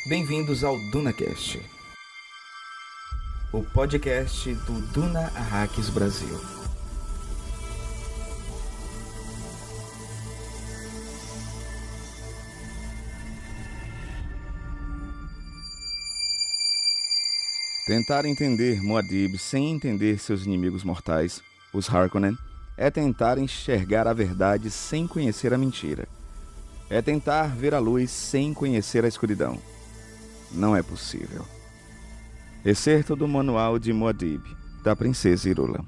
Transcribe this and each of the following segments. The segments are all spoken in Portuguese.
Bem-vindos ao DunaCast, o podcast do Duna Arrakis Brasil. Tentar entender Muad'Dib sem entender seus inimigos mortais, os Harkonnen, é tentar enxergar a verdade sem conhecer a mentira. É tentar ver a luz sem conhecer a escuridão. Não é possível. Excerto do Manual de Muad'Dib, da Princesa Irulan.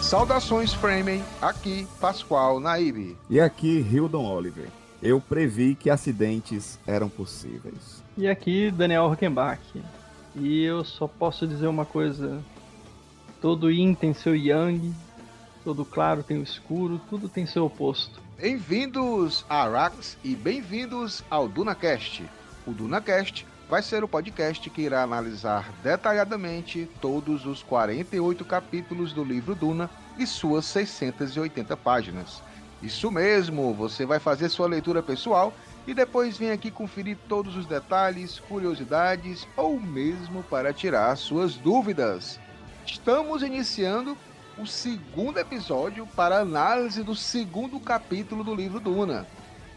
Saudações, Fremen, aqui Pascoal Naib. E aqui, Hildon Oliver. Eu previ que acidentes eram possíveis. E aqui, Daniel Hockenbach. E eu só posso dizer uma coisa: todo yin tem seu yang, todo claro tem o escuro, tudo tem seu oposto. Bem-vindos a Arrakis e bem-vindos ao DunaCast. O DunaCast vai ser o podcast que irá analisar detalhadamente todos os 48 capítulos do livro Duna e suas 680 páginas. Isso mesmo, você vai fazer sua leitura pessoal e depois vem aqui conferir todos os detalhes, curiosidades ou mesmo para tirar suas dúvidas. Estamos iniciando o segundo episódio para análise do segundo capítulo do livro Duna.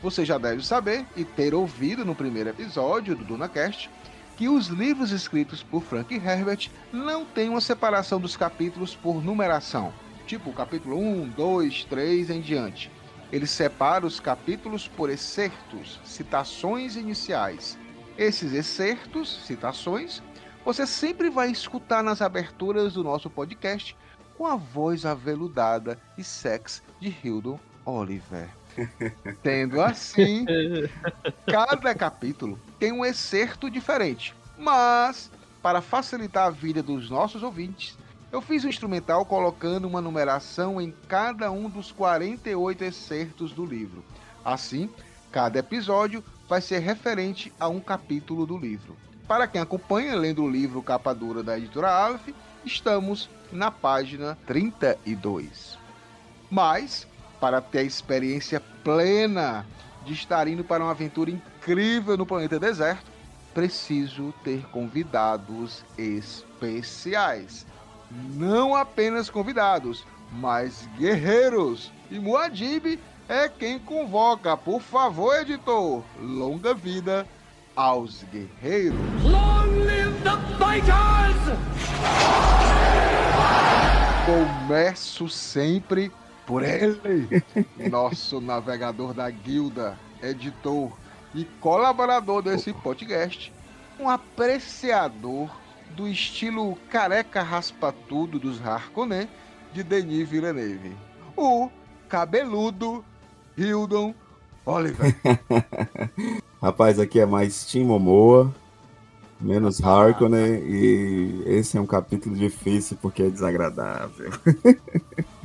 Você já deve saber e ter ouvido no primeiro episódio do DunaCast que os livros escritos por Frank Herbert não têm uma separação dos capítulos por numeração, tipo capítulo 1, 2, 3 em diante. Ele separa os capítulos por excertos, citações iniciais. Esses excertos, citações, você sempre vai escutar nas aberturas do nosso podcast com a voz aveludada e sexy de Hildon Oliver. Tendo assim, cada capítulo tem um excerto diferente, mas para facilitar a vida dos nossos ouvintes, eu fiz um instrumental colocando uma numeração em cada um dos 48 excertos do livro. Assim, cada episódio vai ser referente a um capítulo do livro. Para quem acompanha lendo o livro Capa Dura da editora Aleph, estamos na página 32. Mas, para ter a experiência plena de estar indo para uma aventura incrível no planeta deserto, preciso ter convidados especiais. Não apenas convidados, mas guerreiros. E Muad'Dib é quem convoca. Por favor, editor, longa vida aos guerreiros. Long live the fighters! Começo sempre por ele, nosso navegador da guilda, editor e colaborador desse podcast, um apreciador do estilo careca raspa-tudo dos Harkonnen de Denis Villeneuve, o cabeludo Hildon Oliver. Rapaz, aqui é mais Team Momoa, menos Harkonnen, e esse é um capítulo difícil porque é desagradável.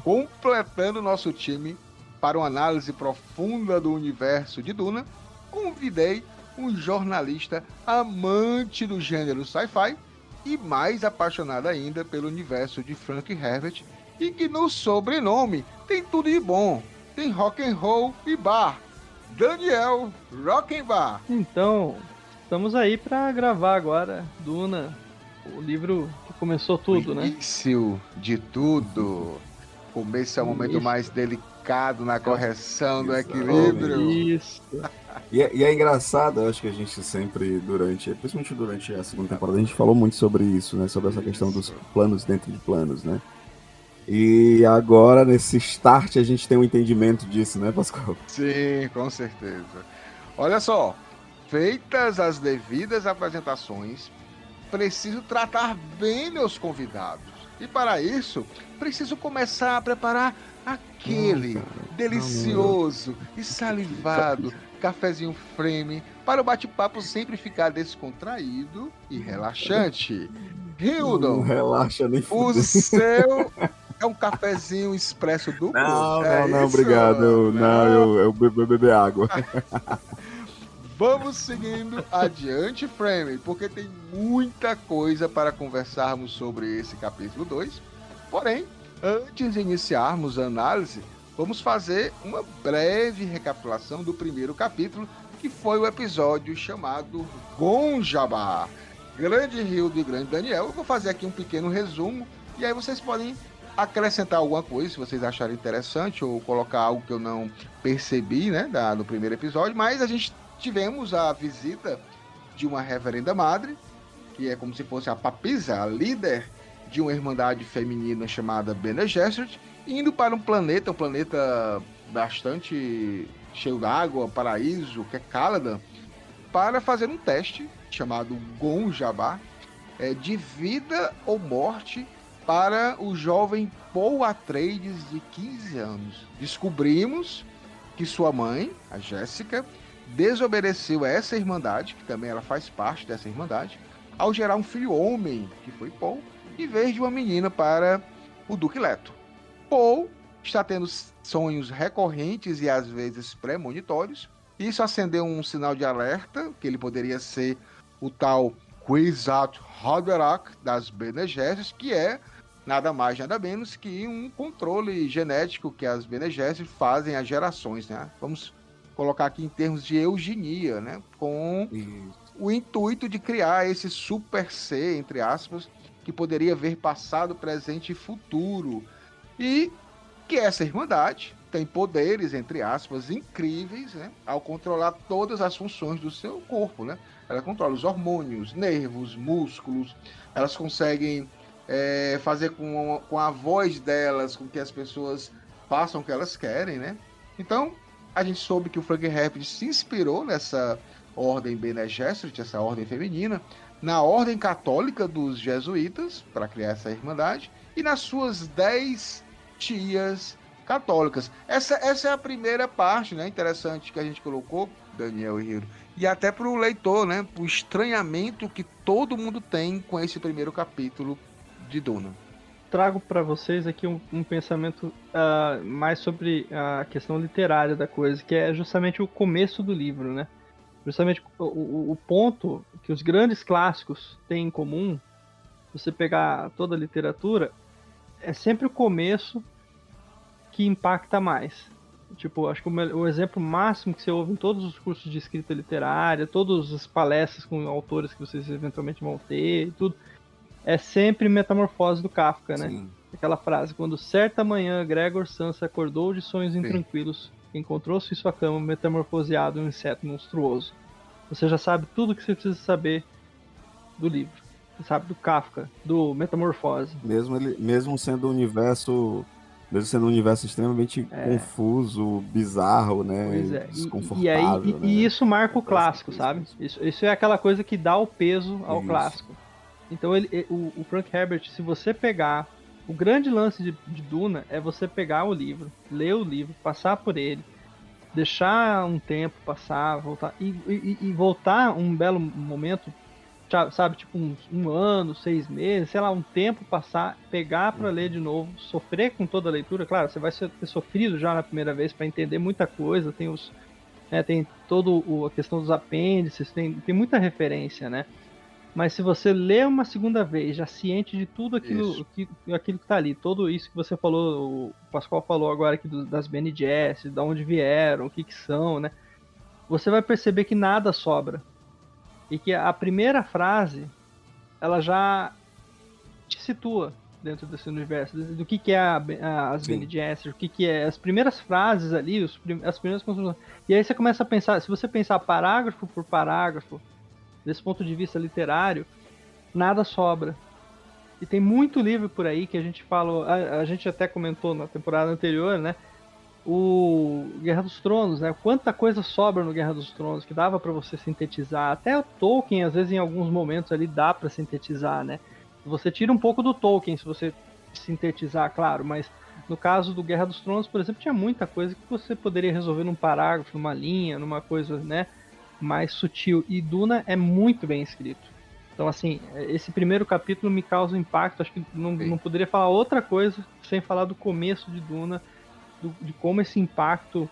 Completando nosso time para uma análise profunda do universo de Duna, convidei um jornalista amante do gênero sci-fi e mais apaixonado ainda pelo universo de Frank Herbert, e que no sobrenome tem tudo de bom, tem rock and roll e bar. Daniel Rockenbach. Então, estamos aí para gravar agora Duna, o livro que começou tudo, né? Início de tudo. Começo é o momento mais delicado na correção do equilíbrio. Isso. E é engraçado, eu acho que a gente sempre, principalmente durante a segunda temporada, a gente falou muito sobre isso, né? Sobre essa questão dos planos dentro de planos, né? E agora, nesse start, a gente tem um entendimento disso, né, Pascoal? Sim, com certeza. Olha só, feitas as devidas apresentações, preciso tratar bem meus convidados. E para isso, preciso começar a preparar aquele delicioso e salivado cafezinho Fremen para o bate-papo sempre ficar descontraído e relaxante. Hildon, Não relaxa nem o fudendo. seu é um cafezinho expresso duplo? Não, É não, isso? obrigado. Eu bebo água. Vamos seguindo adiante, Frame, porque tem muita coisa para conversarmos sobre esse capítulo 2. Porém, antes de iniciarmos a análise, vamos fazer uma breve recapitulação do primeiro capítulo, que foi o episódio chamado Gonjabá. Grande Hildo e Grande Daniel, eu vou fazer aqui um pequeno resumo, e aí vocês podem acrescentar alguma coisa, se vocês acharem interessante, ou colocar algo que eu não percebi, né, no primeiro episódio. Mas a gente tivemos a visita de uma reverenda madre, que é como se fosse a papisa, a líder de uma irmandade feminina chamada Bene Gesserit, indo para um planeta bastante cheio d'água, paraíso, que é Caladan, para fazer um teste chamado Gonjabá, de vida ou morte para o jovem Paul Atreides de 15 anos. Descobrimos que sua mãe, a Jéssica, desobedeceu a essa irmandade, que também ela faz parte dessa irmandade, ao gerar um filho homem, que foi Paul, em vez de uma menina para o Duque Leto. Paul está tendo sonhos recorrentes e às vezes premonitórios. Isso acendeu um sinal de alerta, que ele poderia ser o tal Kwisatz Haderach das Bene Gesserit, que é nada mais nada menos que um controle genético que as Bene Gesserit fazem às gerações, né? Vamos colocar aqui em termos de eugenia, né? Com o intuito de criar esse super ser, entre aspas, que poderia ver passado, presente e futuro. E que essa irmandade tem poderes, entre aspas, incríveis, né? Ao controlar todas as funções do seu corpo, né? Ela controla os hormônios, nervos, músculos. Elas conseguem fazer com a voz delas com que as pessoas façam o que elas querem, né? Então, a gente soube que o Frank Herbert se inspirou nessa ordem Bene Gesserit, essa ordem feminina, na ordem católica dos jesuítas, para criar essa irmandade, e nas suas 10 tias católicas. Essa é a primeira parte, né, interessante que a gente colocou, Daniel e Hiro, e até para o leitor, né, o estranhamento que todo mundo tem com esse primeiro capítulo de Duna. Trago para vocês aqui um pensamento mais sobre a questão literária da coisa, que é justamente o começo do livro, né? Justamente o ponto que os grandes clássicos têm em comum, você pegar toda a literatura, é sempre o começo que impacta mais. Tipo, acho que o exemplo máximo que você ouve em todos os cursos de escrita literária, todas as palestras com autores que vocês eventualmente vão ter e tudo, é sempre Metamorfose do Kafka, né? Sim. Aquela frase, quando certa manhã Gregor Samsa acordou de sonhos intranquilos, encontrou-se em sua cama metamorfoseado em um inseto monstruoso. Você já sabe tudo o que você precisa saber do livro. Você sabe do Kafka, do Metamorfose. Mesmo sendo um universo extremamente confuso, bizarro, né? Pois é. Desconfortável. E isso marca o clássico, sabe? Isso é aquela coisa que dá o peso ao clássico. Então o Frank Herbert, se você pegar... O grande lance de Duna é você pegar o livro, ler o livro, passar por ele, deixar um tempo passar, voltar e voltar um belo momento, sabe, tipo um ano, 6 meses, sei lá, um tempo passar, pegar para ler de novo, sofrer com toda a leitura. Claro, você vai ter sofrido já na primeira vez para entender muita coisa, tem toda a questão dos apêndices, tem muita referência, né? Mas se você lê uma segunda vez, já ciente de tudo aquilo que tá ali, tudo isso que você falou, o Pascoal falou agora aqui das Bene Gesserit, de onde vieram, o que são, né? Você vai perceber que nada sobra. E que a primeira frase, ela já te situa dentro desse universo, do que é as Bene Gesserit, o que é as primeiras frases ali, as primeiras construções. E aí você começa a pensar, se você pensar parágrafo por parágrafo, desse ponto de vista literário, nada sobra. E tem muito livro por aí que a gente falou, a gente até comentou na temporada anterior, né? O Guerra dos Tronos, né? Quanta coisa sobra no Guerra dos Tronos que dava para você sintetizar. Até o Tolkien, às vezes, em alguns momentos ali dá para sintetizar, né? Você tira um pouco do Tolkien se você sintetizar, claro, mas no caso do Guerra dos Tronos, por exemplo, tinha muita coisa que você poderia resolver num parágrafo, numa linha, numa coisa, né? Mais sutil, e Duna é muito bem escrito. Então, assim, esse primeiro capítulo me causa um impacto. Acho que não poderia falar outra coisa sem falar do começo de Duna, de como esse impacto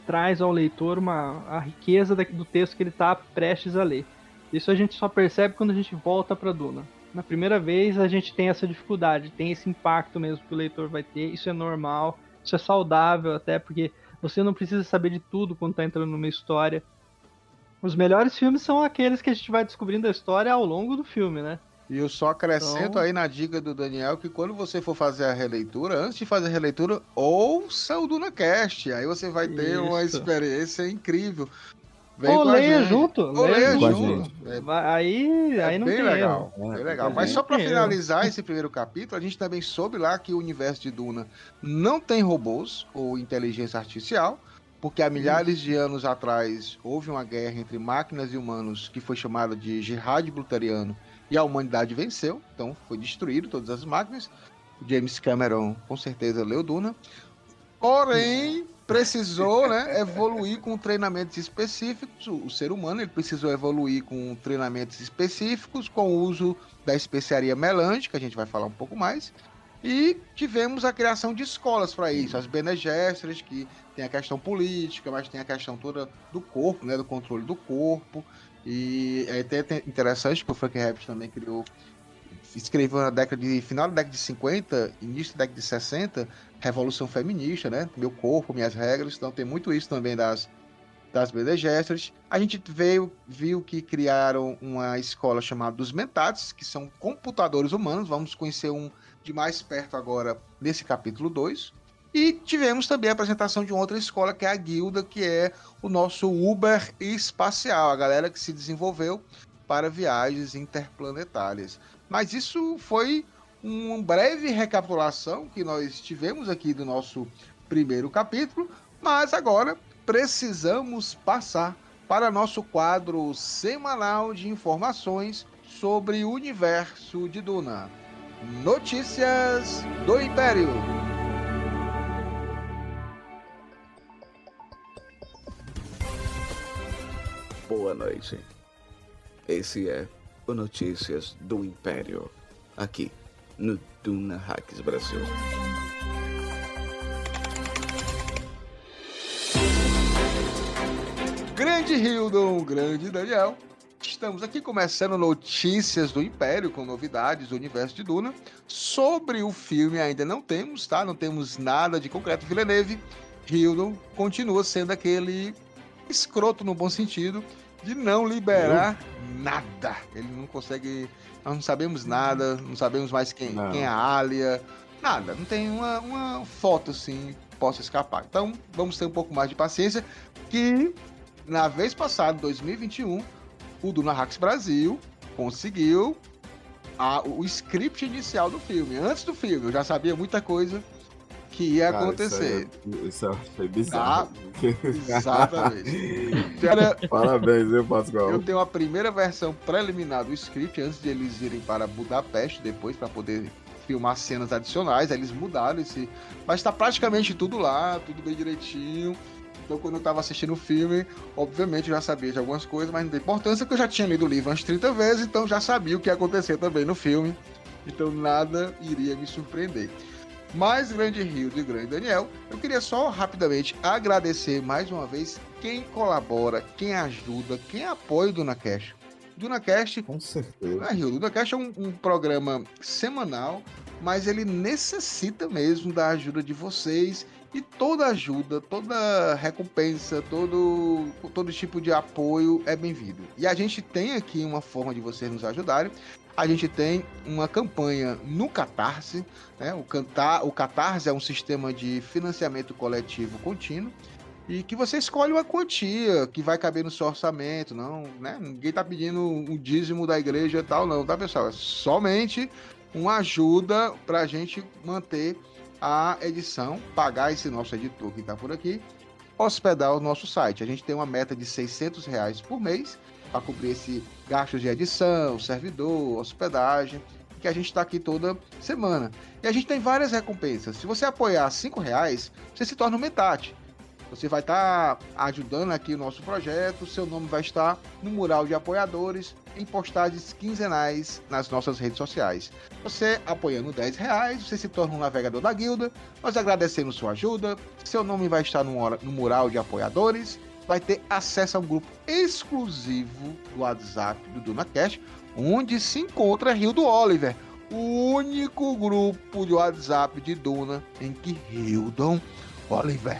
traz ao leitor a riqueza do texto que ele está prestes a ler. Isso a gente só percebe quando a gente volta para Duna. Na primeira vez a gente tem essa dificuldade, tem esse impacto mesmo que o leitor vai ter, isso é normal, isso é saudável até, porque você não precisa saber de tudo quando está entrando numa história. Os melhores filmes são aqueles que a gente vai descobrindo a história ao longo do filme, né? E eu só acrescento aí na dica do Daniel que quando você for fazer a releitura, antes de fazer a releitura, ouça o DunaCast. Aí você vai ter uma experiência incrível. Ou leia junto. Ou leia junto. Aí não bem tem legal, erro. bem legal. Mas só para finalizar esse primeiro capítulo, a gente também soube lá que o universo de Duna não tem robôs ou inteligência artificial, porque há milhares de anos atrás houve uma guerra entre máquinas e humanos que foi chamada de Jihad Blutariano, e a humanidade venceu, então foi destruído todas as máquinas. O James Cameron com certeza leu Duna. Porém, precisou, né, evoluir com treinamentos específicos. O ser humano ele precisou evoluir com treinamentos específicos, com o uso da especiaria melante, que a gente vai falar um pouco mais. E tivemos a criação de escolas para isso, as Bene Gesserit, que tem a questão política, mas tem a questão toda do corpo, né, do controle do corpo. E é até interessante que o Frank Herbert também escreveu na final da década de 50, início da década de 60, Revolução Feminista, né? Meu corpo, minhas regras. Então tem muito isso também das Bene Gesserit. A gente viu que criaram uma escola chamada dos Mentats, que são computadores humanos. Vamos conhecer um de mais perto agora nesse capítulo 2. E tivemos também a apresentação de uma outra escola, que é a Guilda, que é o nosso Uber espacial, a galera que se desenvolveu para viagens interplanetárias. Mas isso foi uma breve recapitulação que nós tivemos aqui do nosso primeiro capítulo, mas agora precisamos passar para nosso quadro semanal de informações sobre o universo de Duna. Notícias do Império. Boa noite. Esse é o Notícias do Império, aqui no Duna Hacks Brasil. Grande Hildon, grande Daniel. Estamos aqui começando Notícias do Império, com novidades do universo de Duna. Sobre o filme ainda não temos, tá? Não temos nada de concreto. Villeneuve, Hildon continua sendo aquele escroto no bom sentido de não liberar nada. Ele não consegue, nós não sabemos nada, não sabemos mais quem é a Alia, nada, não tem uma foto assim que possa escapar. Então vamos ter um pouco mais de paciência, que na vez passada, 2021, o Duna Hacks Brasil conseguiu o script inicial do filme. Antes do filme eu já sabia muita coisa que ia acontecer. Isso eu achei bizarro. Exatamente. Parabéns, viu, Pascoal? Eu tenho a primeira versão preliminar do script, antes de eles irem para Budapeste depois, para poder filmar cenas adicionais. Aí eles mudaram mas tá praticamente tudo lá, tudo bem direitinho. Então, quando eu tava assistindo o filme, obviamente eu já sabia de algumas coisas, mas não tem importância, porque eu já tinha lido o livro umas 30 vezes, então já sabia o que ia acontecer também no filme. Então nada iria me surpreender. Mas, grande Hildo e grande Daniel, eu queria só rapidamente agradecer mais uma vez quem colabora, quem ajuda, quem apoia o DunaCast. DunaCast, com certeza. O DunaCast é um programa semanal, mas ele necessita mesmo da ajuda de vocês, e toda ajuda, toda recompensa, todo tipo de apoio é bem-vindo. E a gente tem aqui uma forma de vocês nos ajudarem. A gente tem uma campanha no Catarse, né? O Catarse é um sistema de financiamento coletivo contínuo, e que você escolhe uma quantia que vai caber no seu orçamento, não, né? Ninguém tá pedindo um dízimo da igreja e tal, não, tá, pessoal? É somente uma ajuda pra gente manter a edição, pagar esse nosso editor que tá por aqui, hospedar o nosso site. A gente tem uma meta de R$600 por mês, para cobrir esse gastos de edição, servidor, hospedagem, que a gente está aqui toda semana. E a gente tem várias recompensas. Se você apoiar R$5, você se torna um metade. Você vai estar ajudando aqui o nosso projeto, seu nome vai estar no mural de apoiadores, em postagens quinzenais nas nossas redes sociais. Você apoiando R$10, você se torna um navegador da guilda, nós agradecemos sua ajuda, seu nome vai estar no mural de apoiadores, vai ter acesso a um grupo exclusivo do WhatsApp do DunaCast, onde se encontra Hildo Oliver, o único grupo de WhatsApp de Duna em que Hildon Oliver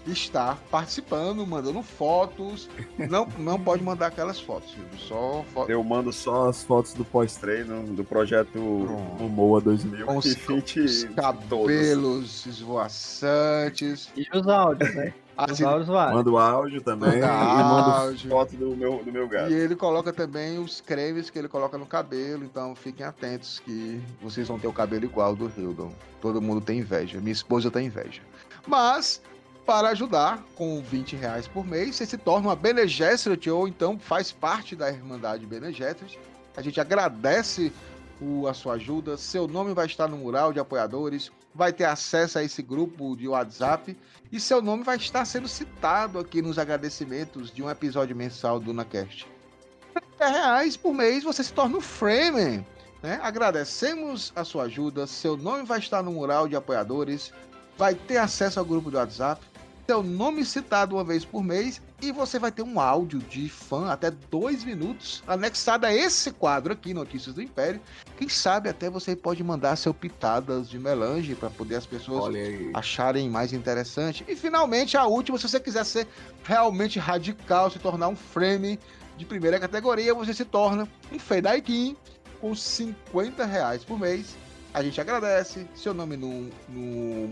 está participando, mandando fotos. Não pode mandar aquelas fotos, Hildo, só fotos. Eu mando só as fotos do pós-treino do projeto Momoa 2000. Com os cabelos esvoaçantes. E os áudios, né? Os áudios vale. Mando áudio também Manda e mando áudio. foto do meu gato. E ele coloca também os cremes que ele coloca no cabelo, então fiquem atentos que vocês vão ter o cabelo igual do Hildon. Todo mundo tem inveja, minha esposa tem inveja. Mas, para ajudar, com R$20 por mês, você se torna uma Bene Gesserit ou então faz parte da Irmandade Bene Gesserit. A gente agradece a sua ajuda, seu nome vai estar no mural de apoiadores, vai ter acesso a esse grupo de WhatsApp e seu nome vai estar sendo citado aqui nos agradecimentos de um episódio mensal do DunaCast. R$30 por mês você se torna um Fremen, né? Agradecemos a sua ajuda, seu nome vai estar no mural de apoiadores, vai ter acesso ao grupo do WhatsApp, seu nome citado uma vez por mês e você vai ter um áudio de fã até 2 minutos anexado a esse quadro aqui, Notícias do Império. Quem sabe até você pode mandar seu pitadas de melange para poder as pessoas acharem mais interessante. E finalmente a última, se você quiser ser realmente radical, se tornar um frame de primeira categoria, você se torna um Fedaikin com R$50 por mês. A gente agradece, seu nome no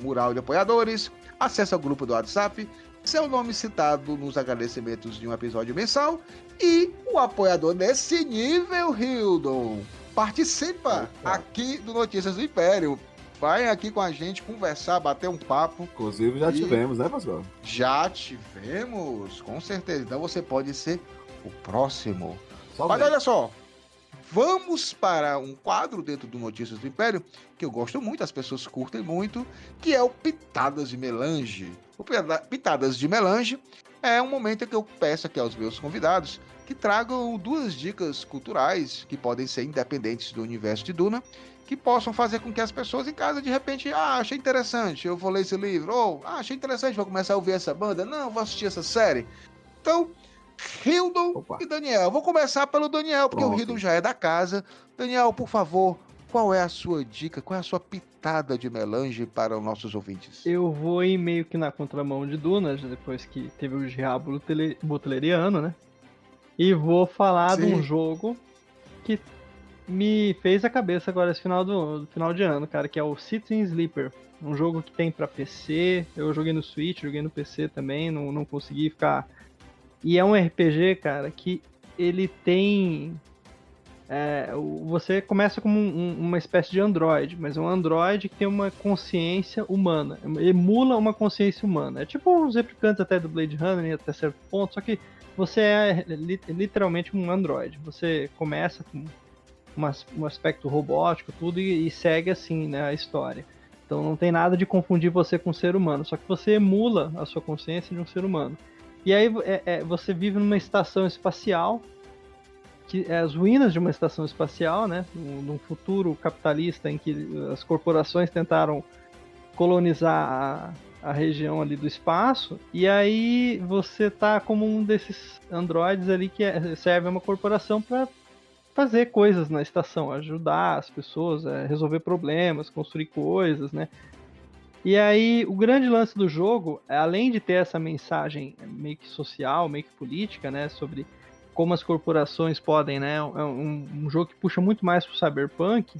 mural de apoiadores, acesso ao grupo do WhatsApp, seu nome citado nos agradecimentos de um episódio mensal e o apoiador nesse nível, Hildon, participa aqui do Notícias do Império. Vai aqui com a gente conversar, bater um papo. Inclusive já tivemos, né, Pascoal? Já tivemos, com certeza. Então você pode ser o próximo. Só Mas bem. olha só, vamos para um quadro dentro do Notícias do Império que eu gosto muito, as pessoas curtem muito, que é o Pitadas de Melange. O Pitadas de Melange é um momento em que eu peço aqui aos meus convidados que tragam 2 dicas culturais que podem ser independentes do universo de Duna, que possam fazer com que as pessoas em casa, de repente, achei interessante, eu vou ler esse livro, ou achei interessante, vou começar a ouvir essa banda, não, vou assistir essa série. Então, Hildon e Daniel. Vou começar pelo Daniel, porque o Hildon já é da casa. Daniel, por favor, qual é a sua dica, qual é a sua pitada de melange para os nossos ouvintes? Eu vou ir meio que na contramão de Duna, depois que teve o diabo butleriano, né? E vou falar de um jogo que me fez a cabeça agora esse final de ano, cara, que é o City Sleeper. Um jogo que tem pra PC, eu joguei no Switch, joguei no PC também, não consegui ficar... E é um RPG, cara, que ele tem... você começa como uma espécie de androide, mas é um androide que tem uma consciência humana, emula uma consciência humana. É tipo os replicantes até do Blade Runner, até certo ponto, só que você é literalmente um androide. Você começa com um aspecto robótico, tudo, e segue assim, né, a história. Então não tem nada de confundir você com um ser humano, só que você emula a sua consciência de um ser humano. E aí você vive numa estação espacial, que é as ruínas de uma estação espacial, né? Num futuro capitalista em que as corporações tentaram colonizar a região ali do espaço. E aí você tá como um desses androides ali que serve a uma corporação para fazer coisas na estação, ajudar as pessoas a resolver problemas, construir coisas, né? E aí, o grande lance do jogo, além de ter essa mensagem meio que social, meio que política, né, sobre como as corporações podem, né, é um jogo que puxa muito mais pro cyberpunk,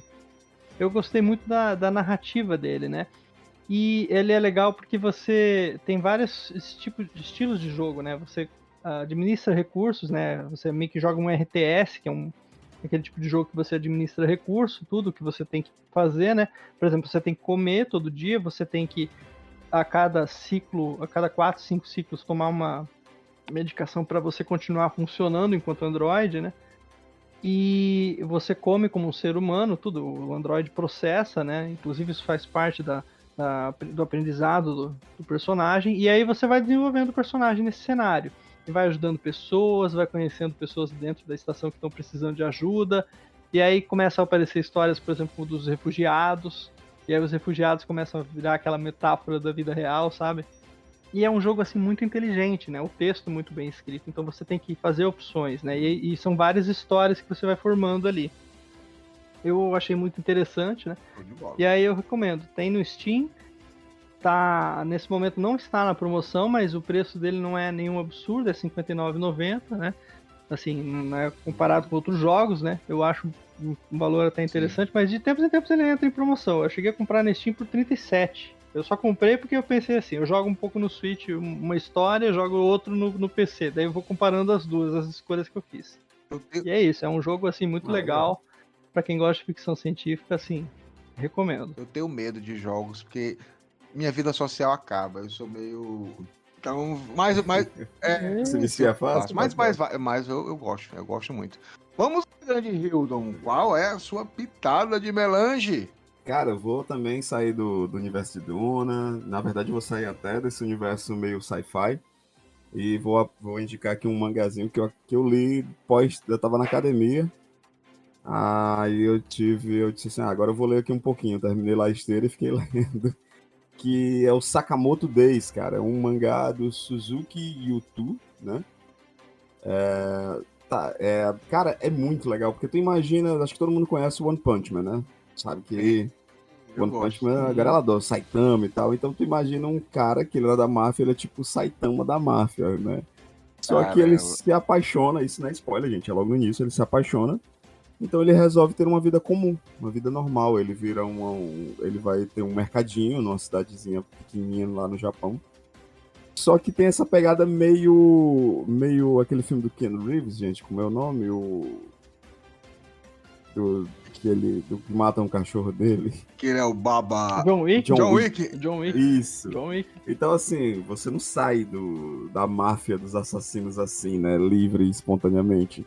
eu gostei muito da narrativa dele, né, e ele é legal porque você tem vários estilos de jogo, né, você administra recursos, né, você meio que joga um RTS, que é aquele tipo de jogo que você administra recurso, tudo que você tem que fazer, né? Por exemplo, você tem que comer todo dia, você tem que, a cada 4, 5 ciclos, tomar uma medicação para você continuar funcionando enquanto Android, né? E você come como um ser humano, tudo, o Android processa, né? Inclusive isso faz parte do aprendizado do personagem, e aí você vai desenvolvendo o personagem nesse cenário. E vai ajudando pessoas, vai conhecendo pessoas dentro da estação que estão precisando de ajuda, e aí começam a aparecer histórias, por exemplo, dos refugiados, e aí os refugiados começam a virar aquela metáfora da vida real, sabe? E é um jogo, assim, muito inteligente, né? O texto muito bem escrito, então você tem que fazer opções, né? E são várias histórias que você vai formando ali. Eu achei muito interessante, né? Show de bola. E aí eu recomendo. Tem no Steam. Nesse momento não está na promoção, mas o preço dele não é nenhum absurdo, é R$ 59,90, né? Assim, não é comparado com outros jogos, né? Eu acho um valor até interessante, mas de tempos em tempos ele entra em promoção. Eu cheguei a comprar na Steam por 37. Eu só comprei porque eu pensei assim, eu jogo um pouco no Switch uma história, jogo outro no PC. Daí eu vou comparando as duas, as escolhas que eu fiz. E é isso, é um jogo assim muito legal. Pra quem gosta de ficção científica, assim, recomendo. Eu tenho medo de jogos, porque minha vida social acaba. Eu sou meio. Então, mais Você vicia fácil? mas eu gosto muito. Vamos, grande Hildon, qual é a sua pitada de melange? Cara, eu vou também sair do universo de Duna. Na verdade, eu vou sair até desse universo meio sci-fi. E vou indicar aqui um mangazinho que eu li eu tava na academia. Aí eu disse assim, agora eu vou ler aqui um pouquinho. Terminei lá a esteira e fiquei lendo. Que é o Sakamoto Days, cara. É um mangá do Suzuki Yuto, né? Cara, é muito legal, porque tu imagina, acho que todo mundo conhece o One Punch Man, né? Sabe que One Punch Man, a galera adora Saitama e tal. Então tu imagina um cara que ele era da máfia, ele é tipo o Saitama da máfia, né? Só que ele se apaixona, isso não é spoiler, gente, é logo no início, ele se apaixona. Então ele resolve ter uma vida comum, uma vida normal. Ele vira ele vai ter um mercadinho numa cidadezinha pequenininha lá no Japão. Só que tem essa pegada meio aquele filme do Keanu Reeves, gente, como é o nome? Do que mata um cachorro dele. Que ele é o Baba... John Wick? John Wick. John Wick. Isso. John Wick. Então, assim, você não sai da máfia dos assassinos assim, né? Livre e espontaneamente.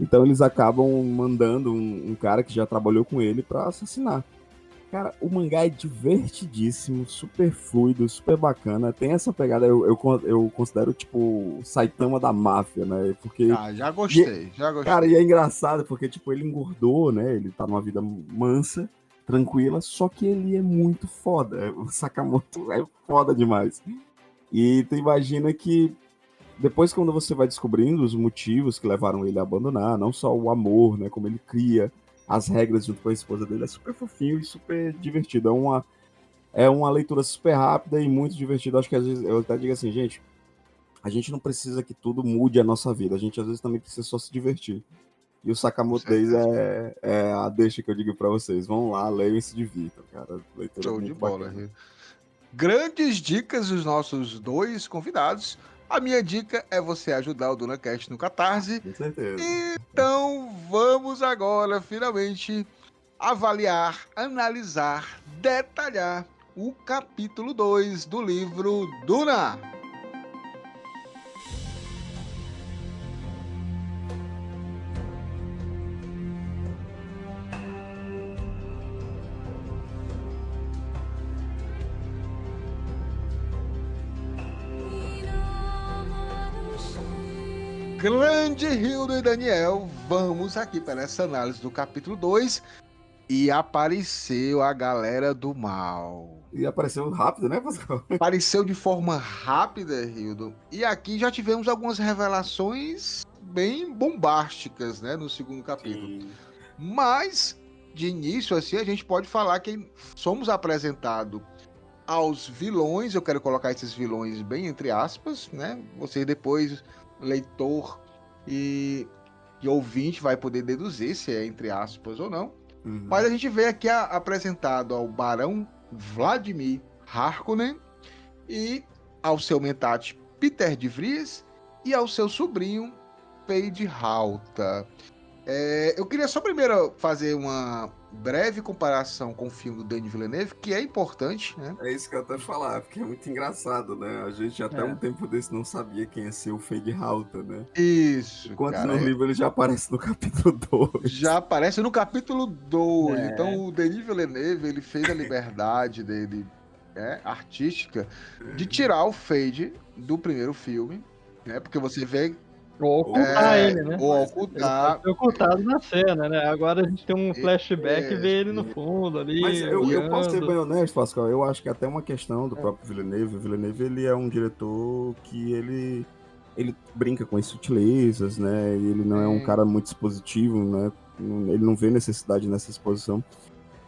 Então eles acabam mandando um cara que já trabalhou com ele pra assassinar. Cara, o mangá é divertidíssimo, super fluido, super bacana. Tem essa pegada, eu considero tipo Saitama da máfia, né? Porque Já gostei. cara, e é engraçado porque tipo ele engordou, né? Ele tá numa vida mansa, tranquila, só que ele é muito foda. O Sakamoto é foda demais. E tu imagina que depois, quando você vai descobrindo os motivos que levaram ele a abandonar, não só o amor, né, como ele cria as regras junto com a esposa dele, é super fofinho e super divertido. É uma leitura super rápida e muito divertida. Acho que às vezes eu até digo assim, gente, a gente não precisa que tudo mude a nossa vida, a gente às vezes também precisa só se divertir. E o Sakamoto Days é a deixa que eu digo pra vocês. Vão lá, leiam e se divirtam, cara. Leitura Show de muito bola. bacana. Grandes dicas dos nossos dois convidados. A minha dica é você ajudar o DunaCast no Catarse. Com certeza. Então vamos agora, finalmente, avaliar, analisar, detalhar o capítulo 2 do livro Duna. Grande Hildo e Daniel, vamos aqui para essa análise do capítulo 2 e apareceu a galera do mal. E apareceu rápido, né, Pascoal? Apareceu de forma rápida, Hildo, e aqui já tivemos algumas revelações bem bombásticas, né, no segundo capítulo. Sim. Mas, de início, assim, a gente pode falar que somos apresentados aos vilões, eu quero colocar esses vilões bem entre aspas, né, você depois... leitor e ouvinte vai poder deduzir se é entre aspas ou não. Mas a gente vê aqui apresentado ao Barão Vladimir Harkonnen e ao seu mentate Peter de Vries e ao seu sobrinho Feyd Rautha. Eu queria só primeiro fazer uma breve comparação com o filme do Denis Villeneuve, que é importante, né? É isso que eu até falar, porque é muito engraçado, né? A gente até um tempo desse não sabia quem ia ser o Feyd Rautha, né? Isso, enquanto cara, no livro ele já aparece no capítulo 2. Já aparece no capítulo 2. Então o Denis Villeneuve, ele fez a liberdade dele artística de tirar o Fade do primeiro filme, né? Porque você vê Ou ocultar ele, né? ou Ele ocultar. pode ser ocultado na cena, né? Agora a gente tem um flashback e vê ele no fundo ali, Mas eu posso ser olhando. bem honesto, Pascal. Eu acho que até uma questão do próprio Villeneuve. O Villeneuve, ele é um diretor que ele brinca com as sutilezas, né? E ele não é um cara muito expositivo, né? Ele não vê necessidade nessa exposição.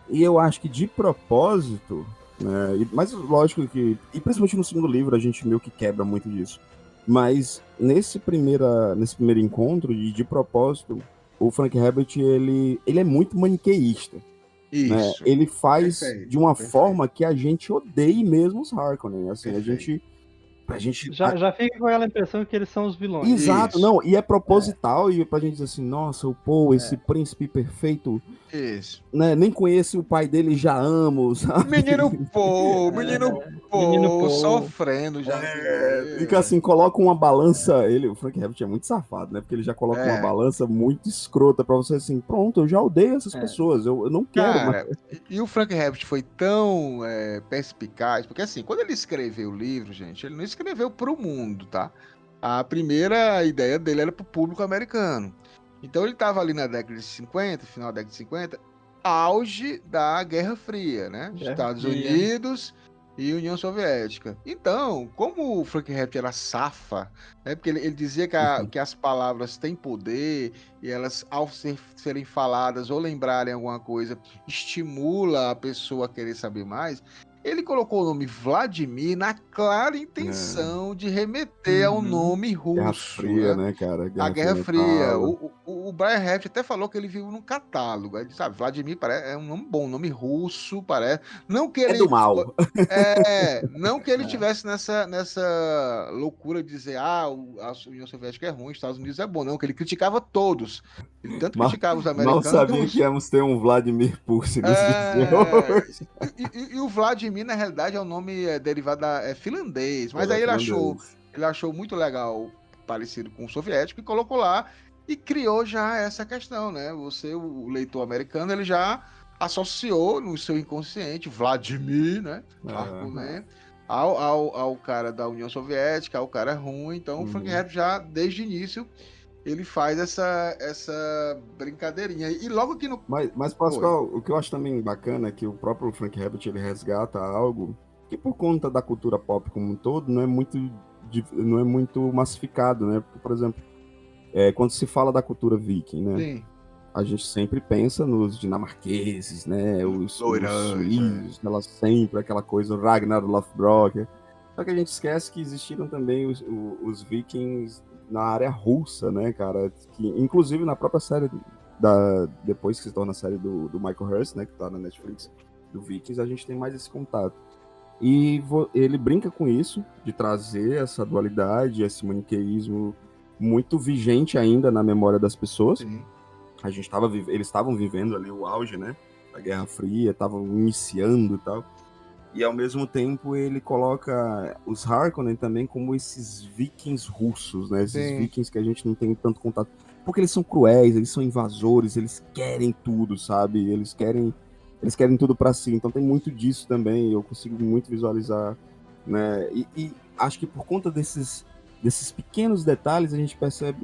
E eu acho que de propósito, né? Mas lógico que, e principalmente no segundo livro, a gente meio que quebra muito disso. Mas nesse primeiro encontro, e de propósito, o Frank Herbert, ele é muito maniqueísta. Né? Isso. Ele faz Perfeito, de uma perfeito. forma que a gente odeie mesmo os Harkonnen. Assim, a gente Já fica com aquela impressão que eles são os vilões. Exato, Isso. não, e é proposital, e pra gente dizer assim, nossa, esse príncipe perfeito, Isso. né, nem conheço o pai dele, já amo, sabe? Menino Paul, Menino Paul, Paul. sofrendo já. Fica assim, coloca uma balança, o Frank Herbert é muito safado, né, porque ele já coloca uma balança muito escrota pra você assim, pronto, eu já odeio essas pessoas, eu não quero mais. Cara, e o Frank Herbert foi tão perspicaz, porque assim, quando ele escreveu o livro, gente, ele não escreveu pro mundo, tá? A primeira ideia dele era pro público americano. Então ele tava ali na década de 50, final da década de 50, auge da Guerra Fria, né? Guerra Estados Fria. Unidos e União Soviética. Então, como o Frank Herbert era safa, né? Porque ele dizia que as palavras têm poder e elas, ao serem faladas ou lembrarem alguma coisa, estimula a pessoa a querer saber mais. Ele colocou o nome Vladimir na clara intenção de remeter ao nome russo. Guerra Fria, né, cara? A Guerra Fria. fala. O Brian Herbert até falou que ele viu num catálogo. Ele disse, Vladimir é um nome bom, um nome russo, parece. Não que ele, do mal. não que ele tivesse nessa loucura de dizer, a União Soviética é ruim, os Estados Unidos é bom. Não, que ele criticava todos. Ele tanto criticava os Mal americanos. sabia que íamos ter um Vladimir Putin nos dias de hoje. E o Vladimir, na realidade, é um nome derivado finlandês. Mas aí ele achou muito legal, parecido com o soviético, e colocou lá e criou já essa questão, né? Você, o leitor americano, ele já associou no seu inconsciente Vladimir, né? Harkonnen, ao cara da União Soviética, ao cara ruim. Então o Frank Herbert já, desde o início, ele faz essa brincadeirinha. E logo que no... Mas Pascoal, o que eu acho também bacana é que o próprio Frank Herbert, ele resgata algo que, por conta da cultura pop como um todo, não é muito massificado, né? Porque, por exemplo, quando se fala da cultura viking, né? Sim. A gente sempre pensa nos dinamarqueses, né? Os suíços, ela sempre aquela coisa, o Ragnar Lothbrok. Só que a gente esquece que existiram também os vikings na área russa, né, cara? Que, inclusive, na própria série, depois que se torna a série do Michael Hurst, né, que tá na Netflix, do Vikings, a gente tem mais esse contato. E ele brinca com isso, de trazer essa dualidade, esse maniqueísmo muito vigente ainda na memória das pessoas. Sim. Eles estavam vivendo ali o auge, né, da Guerra Fria, estavam iniciando e tal. E ao mesmo tempo ele coloca os Harkonnen também como esses vikings russos, né? Esses vikings que a gente não tem tanto contato. Porque eles são cruéis, eles são invasores, eles querem tudo, sabe? Eles querem tudo pra si. Então tem muito disso também, eu consigo muito visualizar, né? E acho que por conta desses pequenos detalhes a gente percebe,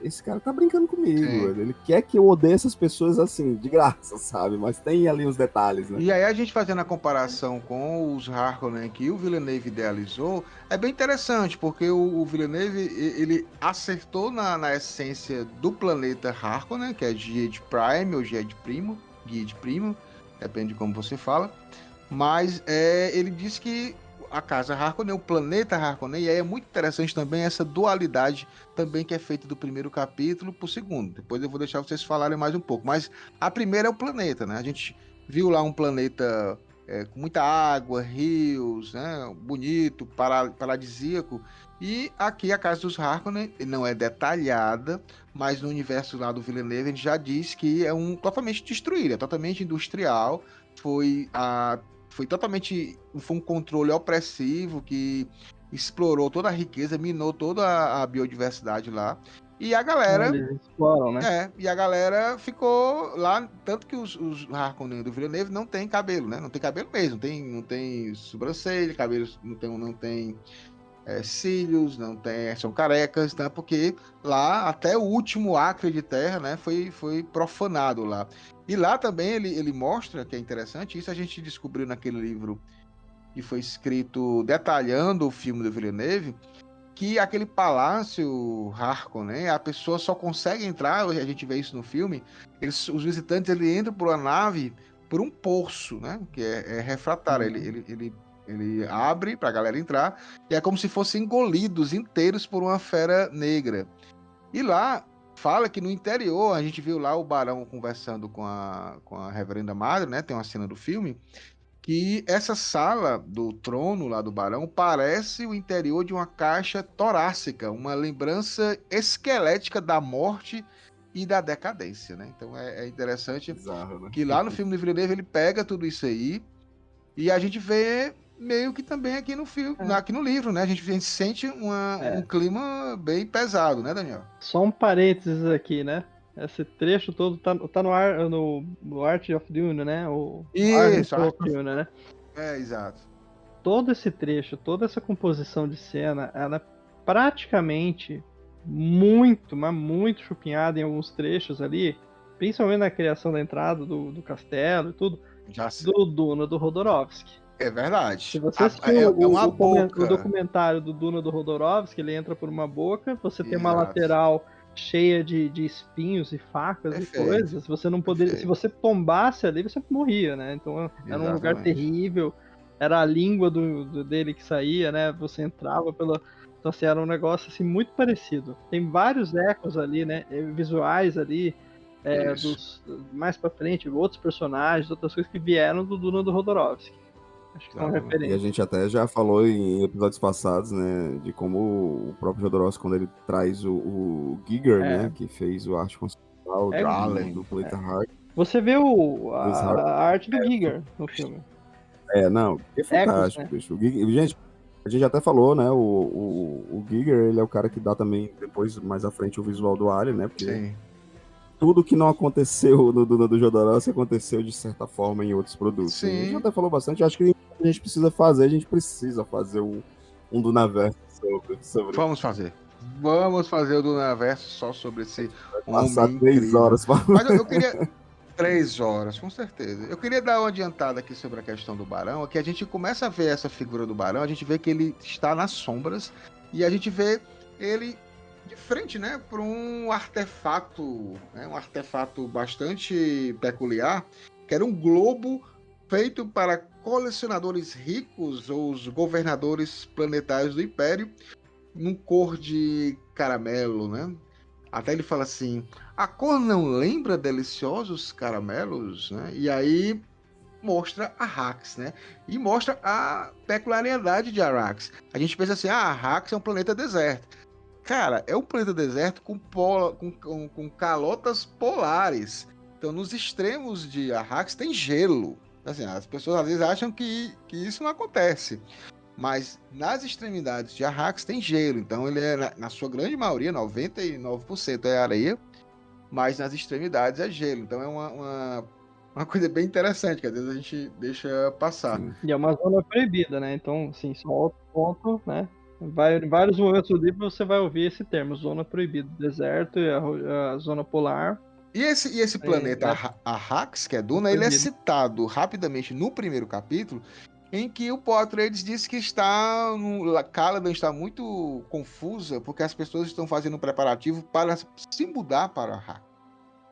esse cara tá brincando comigo, ele quer que eu odeie essas pessoas assim, de graça, sabe? Mas tem ali os detalhes, né? E aí a gente fazendo a comparação com os Harkonnen que o Villeneuve idealizou, é bem interessante, porque o Villeneuve, ele acertou na essência do planeta Harkonnen, que é Gied Prime ou Gied Primo, depende de como você fala, mas ele disse que a casa Harkonnen, o planeta Harkonnen, e aí é muito interessante também essa dualidade também que é feita do primeiro capítulo pro segundo. Depois eu vou deixar vocês falarem mais um pouco, mas a primeira é o planeta, né? A gente viu lá um planeta com muita água, rios, né? Bonito, paradisíaco, e aqui a casa dos Harkonnen não é detalhada, mas no universo lá do Villeneuve a gente já diz que é totalmente destruído, é totalmente industrial, foi um controle opressivo que explorou toda a riqueza, minou toda a biodiversidade lá. E a galera... Eles exploram, né? e a galera ficou lá, tanto que os Harkonnen do Villeneuve não tem cabelo, né? Não tem cabelo mesmo, não tem sobrancelha, cabelos, não tem cílios, não tem, são carecas, né? Porque lá até o último acre de terra, né, foi profanado lá. E lá também ele mostra, que é interessante, isso a gente descobriu naquele livro que foi escrito detalhando o filme do Villeneuve, que aquele palácio Harkonnen, a pessoa só consegue entrar, a gente vê isso no filme, os visitantes entram por uma nave por um poço, né? Que é refratário. Ele abre pra galera entrar e é como se fossem engolidos inteiros por uma fera negra. E lá fala que no interior, a gente viu lá o Barão conversando com a Reverenda Madre, né? Tem uma cena do filme que essa sala do trono lá do Barão parece o interior de uma caixa torácica, uma lembrança esquelética da morte e da decadência, né? Então é interessante Bizarro, né? que lá no filme do Villeneuve ele pega tudo isso aí e a gente vê meio que também aqui no filme, aqui no livro, né? A gente sente um clima bem pesado, né, Daniel? Só um parênteses aqui, né? Esse trecho todo tá no Art of Dune, né? Isso, Art of Dune, né? exato. Todo esse trecho, toda essa composição de cena, ela é praticamente muito, mas muito chupinhada em alguns trechos ali, principalmente na criação da entrada do castelo e tudo, Já sei. do Duna do Rodorovsky. É verdade. Se você assistiu boca. o documentário do Duna do Rodorovsky, ele entra por uma boca, você tem uma Exato. lateral cheia de espinhos e facas Perfeito. e coisas. Você não poderia, se você tombasse ali, você morria, né? Então era um lugar terrível. Era a língua dele que saía, né? Você entrava pela... Então, assim, era um negócio assim, muito parecido. Tem vários ecos ali, né? Visuais ali, mais pra frente, outros personagens, outras coisas que vieram do Duna do Rodorovsky. Acho que são E referências. a gente até já falou em episódios passados, né, de como o próprio Jodorowsky, quando ele traz o Giger, né, que fez o arte conceitual do Planeta Hard. Você vê a arte do Giger no filme. Não, é fantástico, né? bicho. Gente, a gente até falou, né, o Giger, ele é o cara que dá também, depois, mais à frente, o visual do Alien, né, porque... Sim. Tudo que não aconteceu no Duna do Jodorowsky aconteceu de certa forma em outros produtos. Sim. A gente até falou bastante, acho que a gente precisa fazer um Dunaverso sobre... Vamos fazer o Dunaverso só sobre esse Passar homem 3 incrível. horas. Mas eu queria... 3 horas, com certeza. Eu queria dar uma adiantada aqui sobre a questão do Barão, que a gente começa a ver essa figura do Barão, a gente vê que ele está nas sombras, e a gente vê ele de frente, né, para um artefato, né, um artefato bastante peculiar, que era um globo feito para colecionadores ricos ou os governadores planetários do Império, num cor de caramelo, né? Até ele fala assim, a cor não lembra deliciosos caramelos, né? E aí mostra Arrax, né? E mostra a peculiaridade de Arrax. A gente pensa assim, Arrax é um planeta deserto. Cara, é um planeta deserto com calotas polares. Então, nos extremos de Arrax tem gelo. Assim, as pessoas às vezes acham que isso não acontece. Mas nas extremidades de Arrax tem gelo. Então, ele é, na sua grande maioria, 99% é areia. Mas nas extremidades é gelo. Então, é uma coisa bem interessante, que às vezes a gente deixa passar. Sim. E é uma zona proibida, né? Então, assim, só outro ponto, né? Em vários momentos do livro você vai ouvir esse termo, zona proibida, deserto e a zona polar. E esse planeta Arrax, que é Duna, ele é citado rapidamente no primeiro capítulo, em que o Paul Atreides disse que Caladan está muito confusa, porque as pessoas estão fazendo um preparativo para se mudar para Arrax.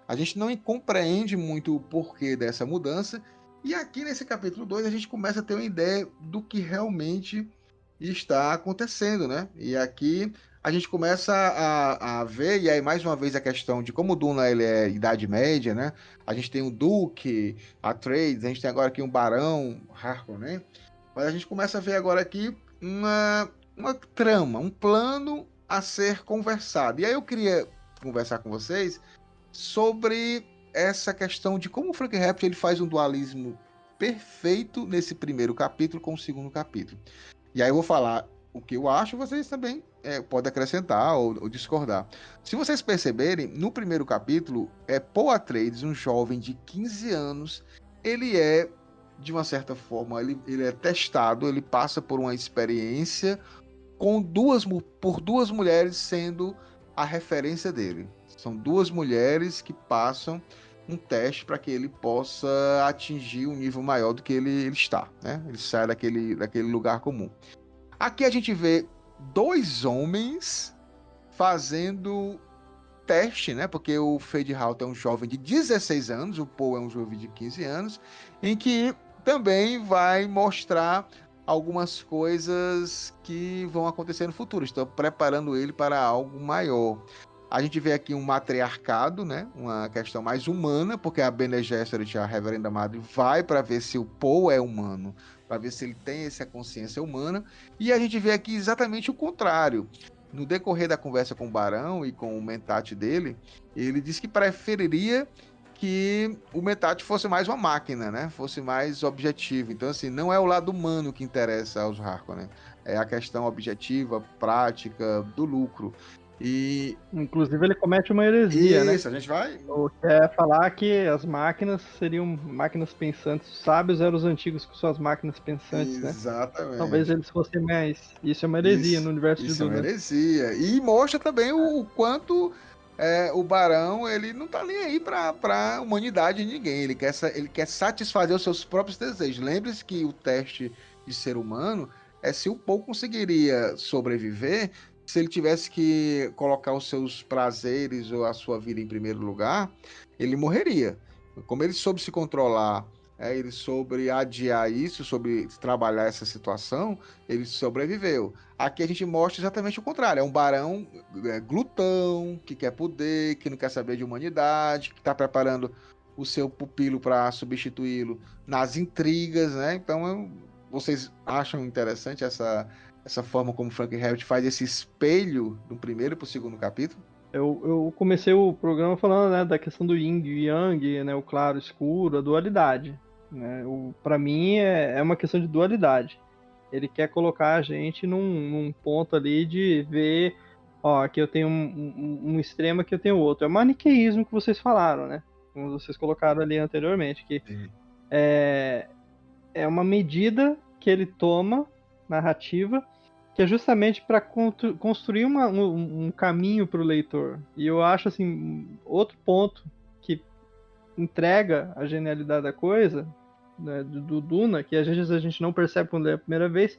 A gente não compreende muito o porquê dessa mudança, e aqui nesse capítulo 2 a gente começa a ter uma ideia do que realmente está acontecendo, né? E aqui a gente começa a ver, e aí mais uma vez a questão de como o Duna ele é Idade Média, né? A gente tem o Duque, Atreides, a gente tem agora aqui um Barão, Harkonnen, né? Mas a gente começa a ver agora aqui uma trama, um plano a ser conversado. E aí eu queria conversar com vocês sobre essa questão de como o Frank Herbert ele faz um dualismo perfeito nesse primeiro capítulo com o segundo capítulo. E aí eu vou falar o que eu acho, vocês também podem acrescentar ou discordar. Se vocês perceberem, no primeiro capítulo, Paul Atreides, um jovem de 15 anos, ele é, de uma certa forma, ele é testado, ele passa por uma experiência por duas mulheres sendo a referência dele. São duas mulheres que passam um teste para que ele possa atingir um nível maior do que ele está, né? Ele sai daquele lugar comum. Aqui a gente vê dois homens fazendo teste, né? Porque o Fade Halt é um jovem de 16 anos, o Paul é um jovem de 15 anos, em que também vai mostrar algumas coisas que vão acontecer no futuro. Estou preparando ele para algo maior. A gente vê aqui um matriarcado, né? Uma questão mais humana, porque a Bene Gesserit, a Reverenda Madre, vai para ver se o Paul é humano, para ver se ele tem essa consciência humana. E a gente vê aqui exatamente o contrário. No decorrer da conversa com o Barão e com o mentat dele, ele disse que preferiria que o mentat fosse mais uma máquina, né? Fosse mais objetivo. Então, assim, não é o lado humano que interessa aos Harkonnen. É a questão objetiva, prática, do lucro. E Inclusive ele comete uma heresia, né? isso, a gente vai. Ou quer falar que as máquinas seriam máquinas pensantes, os sábios eram os antigos com suas máquinas pensantes, né? Exatamente. Talvez eles fossem mais. Isso é uma heresia no universo de Isso é uma Duna. heresia. E mostra também o quanto o Barão, ele não tá nem aí pra humanidade de ninguém. Ele quer satisfazer os seus próprios desejos. Lembre-se que o teste de ser humano é se o Paul conseguiria sobreviver se ele tivesse que colocar os seus prazeres ou a sua vida em primeiro lugar, ele morreria. Como ele soube se controlar, ele soube adiar isso, soube trabalhar essa situação, ele sobreviveu. Aqui a gente mostra exatamente o contrário. É um barão glutão, que quer poder, que não quer saber de humanidade, que está preparando o seu pupilo para substituí-lo nas intrigas, né? Então, vocês acham interessante essa forma como Frank Herbert faz esse espelho do primeiro para o segundo capítulo? Eu comecei o programa falando, né, da questão do yin e yang, né, o claro, escuro, a dualidade. Né? Para mim é uma questão de dualidade. Ele quer colocar a gente num ponto ali de ver, ó, aqui eu tenho um extremo, aqui eu tenho outro. É o maniqueísmo que vocês falaram, né? Como vocês colocaram ali anteriormente, que é uma medida que ele toma, narrativa, que é justamente para construir um caminho para o leitor. E eu acho, assim, outro ponto que entrega a genialidade da coisa, né, do Duna, que às vezes a gente não percebe quando é a primeira vez,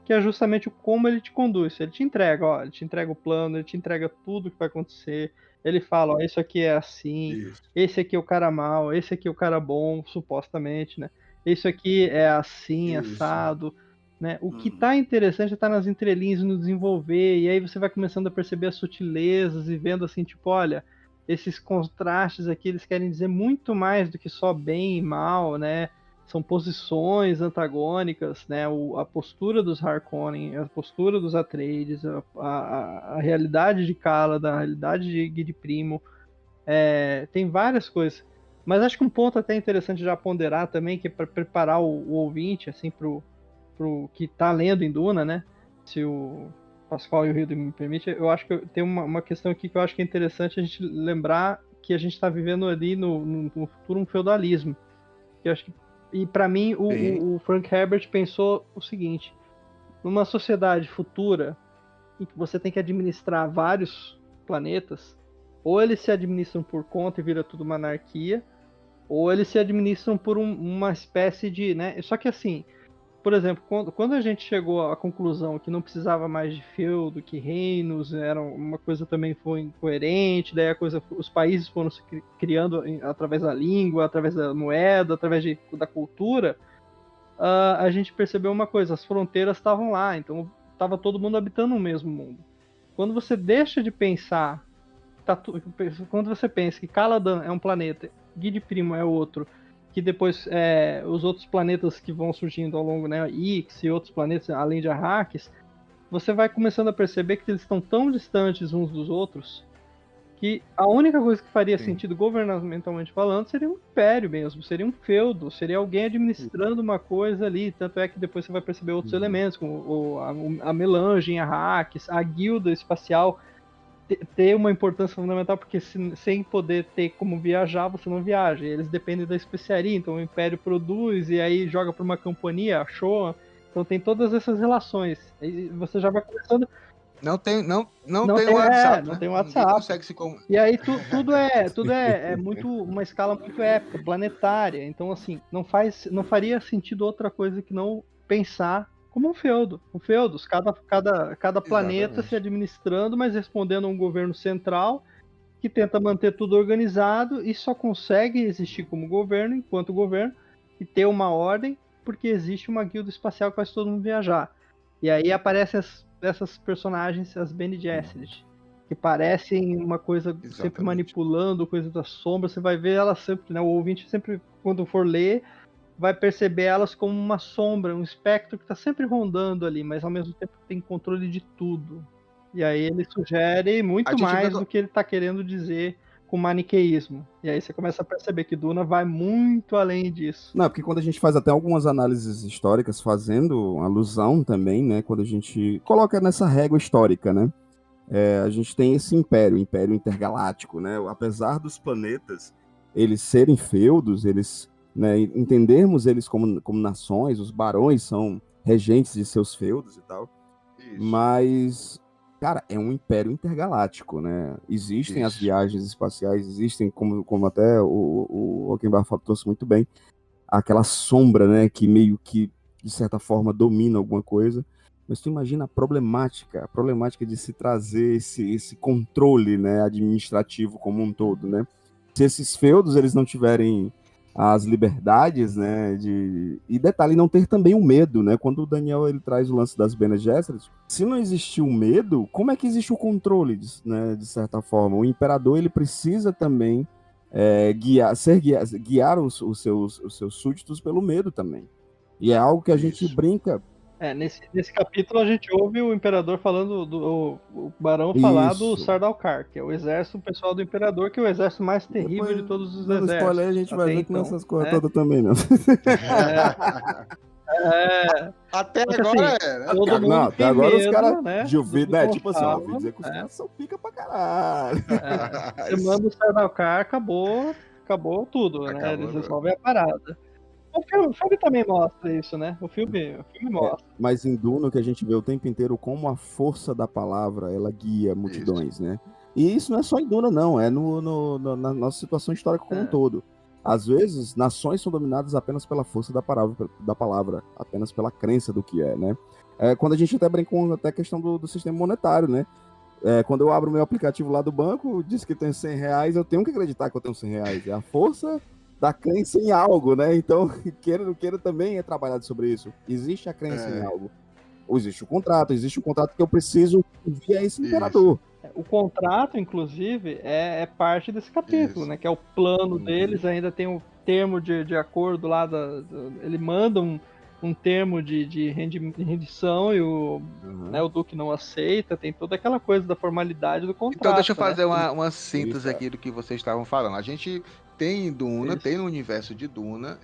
que é justamente como ele te conduz. Ele te entrega, ó, ele te entrega o plano, ele te entrega tudo que vai acontecer. Ele fala, ó, isso aqui é assim, Isso. esse aqui é o cara mau, esse aqui é o cara bom, supostamente, né? Isso aqui é assim, Isso. assado. Né? O que tá interessante é estar nas entrelinhas, no desenvolver, e aí você vai começando a perceber as sutilezas e vendo assim, tipo, olha, esses contrastes aqui, eles querem dizer muito mais do que só bem e mal, né? São posições antagônicas, né? A postura dos Harkonnen, a postura dos Atreides, a realidade de Kala, a realidade de Guide Primo, tem várias coisas. Mas acho que um ponto até interessante já ponderar também, que é para preparar o ouvinte, assim, pro que tá lendo em Duna, né? Se o Pascoal e o Hildo me permitem, eu acho que tem uma questão aqui que eu acho que é interessante a gente lembrar que a gente está vivendo ali no futuro um feudalismo. Que eu acho que, e para mim o Frank Herbert pensou o seguinte: numa sociedade futura em que você tem que administrar vários planetas, ou eles se administram por conta e vira tudo uma anarquia, ou eles se administram por uma espécie de, né? Só que assim, por exemplo, quando a gente chegou à conclusão que não precisava mais de feudo, que reinos era uma coisa também foi incoerente, daí os países foram se criando através da língua, através da moeda, através da cultura, a gente percebeu uma coisa: as fronteiras estavam lá, então estava todo mundo habitando o mesmo mundo. Quando você deixa de pensar, quando você pensa que Caladan é um planeta, Guide Primo é outro, que depois os outros planetas que vão surgindo ao longo, né, Ix e outros planetas, além de Arrakis, você vai começando a perceber que eles estão tão distantes uns dos outros que a única coisa que faria Sim. sentido governamentalmente falando seria um império mesmo, seria um feudo, seria alguém administrando uma coisa ali, tanto é que depois você vai perceber outros elementos, como a melange em Arrakis, a guilda espacial ter uma importância fundamental, porque sem poder ter como viajar, você não viaja, e eles dependem da especiaria, então o império produz, e aí joga para uma companhia, a Showa, então tem todas essas relações, e você já vai começando. Não tem Não tem tem, WhatsApp, não né? tem Ninguém WhatsApp. consegue se E aí tudo é muito uma escala muito épica, planetária. Então assim, não faria sentido outra coisa que não pensar como um feudo. Um feudos, cada planeta Exatamente. se administrando, mas respondendo a um governo central que tenta manter tudo organizado e só consegue existir como governo, enquanto governo, e ter uma ordem, porque existe uma guilda espacial que faz todo mundo viajar. E aí aparecem essas personagens, as Bene Gesserit, que parecem uma coisa sempre Exatamente. manipulando, coisa da sombra. Você vai ver elas sempre, né? O ouvinte sempre, quando for ler, vai perceber elas como uma sombra, um espectro que está sempre rondando ali, mas ao mesmo tempo tem controle de tudo. E aí ele sugere A muito gente mais vê do que ele está querendo dizer com maniqueísmo. E aí você começa a perceber que Duna vai muito além disso. Não, porque quando a gente faz até algumas análises históricas, fazendo alusão também, né? Quando a gente coloca nessa régua histórica, né? A gente tem esse império, império intergaláctico, né? Apesar dos planetas eles serem feudos, eles, né, entendermos eles como nações, os barões são regentes de seus feudos e tal, isso. mas, cara, é um império intergaláctico, né? Existem as Isso. viagens espaciais, existem, como até o Hockenbach trouxe muito bem, aquela sombra, né, que meio que, de certa forma, domina alguma coisa. Mas tu imagina a problemática de se trazer esse controle, né, administrativo como um todo, né? Se esses feudos eles não tiverem as liberdades, né, e detalhe, não ter também o medo, né? Quando o Daniel ele traz o lance das Bene Gesserit, se não existiu o medo, como é que existe o controle, né, de certa forma? O imperador ele precisa também guiar os seus súditos pelo medo também. E é algo que a gente Isso. brinca. Nesse capítulo a gente ouve o imperador falando, o barão falar do Isso. Sardaukar, que é o exército pessoal do imperador, que é o exército mais terrível Depois, de todos os dando exércitos. spoiler, a gente vai até ver que não é então, essas coisas né? todas também, não. Até Só que, agora assim, é, né? todo mundo Não, até tem agora os medo, caras né? de ouvido, né? Tipo assim, ó, Gonçalo, ouvi dizer que os né? caras são pica pra caralho. Você manda o Sardaukar, acabou tudo, né? Acabou, Eles né? resolvem a parada. O filme também mostra isso, né? O filme mostra. Mas em Duna, que a gente vê o tempo inteiro como a força da palavra, ela guia multidões, né? E isso não é só em Duna, não. É na nossa situação histórica como um todo. Às vezes, nações são dominadas apenas pela força da palavra, apenas pela crença do que é, né? Quando a gente até brinca com até a questão do sistema monetário, né? Quando eu abro meu aplicativo lá do banco, diz que tem 100 reais, eu tenho que acreditar que eu tenho 100 reais. É a força da crença em algo, né? Então, queira ou não queira, também é trabalhado sobre isso. Existe a crença em algo. Ou existe o contrato que eu preciso via esse imperador. O contrato, inclusive, é parte desse capítulo, Isso. né? Que é o plano deles, ainda tem o termo de acordo lá, ele manda um termo de rendição e né, o Duque não aceita, tem toda aquela coisa da formalidade do contrato. Então deixa eu fazer né? uma síntese aqui do que vocês estavam falando. A gente tem em Duna, Isso. tem no universo de Duna,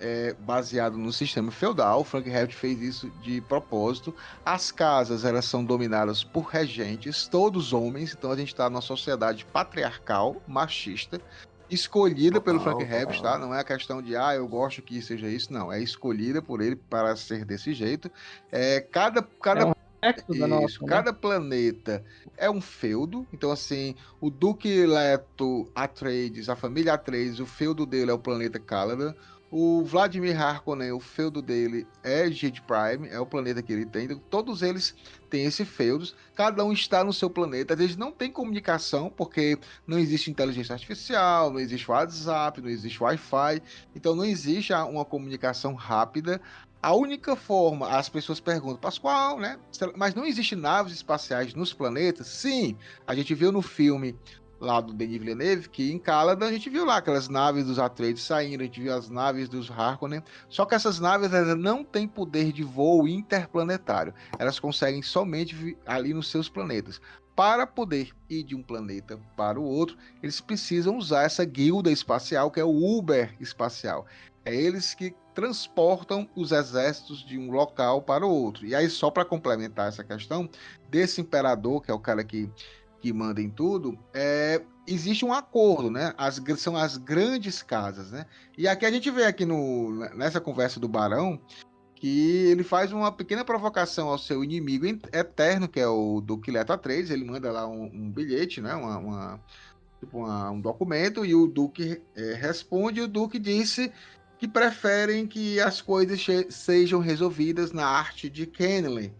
baseado no sistema feudal. O Frank Herbert fez isso de propósito. As casas, elas são dominadas por regentes, todos homens. Então a gente está numa sociedade patriarcal, machista, escolhida pelo Frank Herbert, tá? Não é a questão de, eu gosto que seja isso. Não, é escolhida por ele para ser desse jeito. Cada cada planeta é um feudo. Então, assim, o Duque Leto Atreides, a família Atreides, o feudo dele é o planeta Caladan. O Vladimir Harkonnen, o feudo dele é Gied Prime, é o planeta que ele tem. Então, todos eles têm esse feudos. Cada um está no seu planeta. Às vezes não tem comunicação, porque não existe inteligência artificial, não existe WhatsApp, não existe Wi-Fi. Então, não existe uma comunicação rápida. A única forma, as pessoas perguntam, Pascoal, né? Mas não existe naves espaciais nos planetas? Sim, a gente viu no filme lá do Denis Villeneuve, que em Caladan a gente viu lá aquelas naves dos Atreides saindo, a gente viu as naves dos Harkonnen, só que essas naves elas não têm poder de voo interplanetário, elas conseguem somente ali nos seus planetas. para poder ir de um planeta para o outro, eles precisam usar essa guilda espacial, que é o Uber espacial. É eles que transportam os exércitos de um local para o outro. E aí, só para complementar essa questão, desse imperador, que é o cara que manda em tudo, existe um acordo, né? São as grandes casas, né? E aqui a gente vê aqui nessa conversa do Barão, que ele faz uma pequena provocação ao seu inimigo eterno, que é o Duque Leto Atreides. Ele manda lá um bilhete, né? Um documento, e o Duque responde, e o Duque disse que preferem que as coisas sejam resolvidas na arte de Kenley,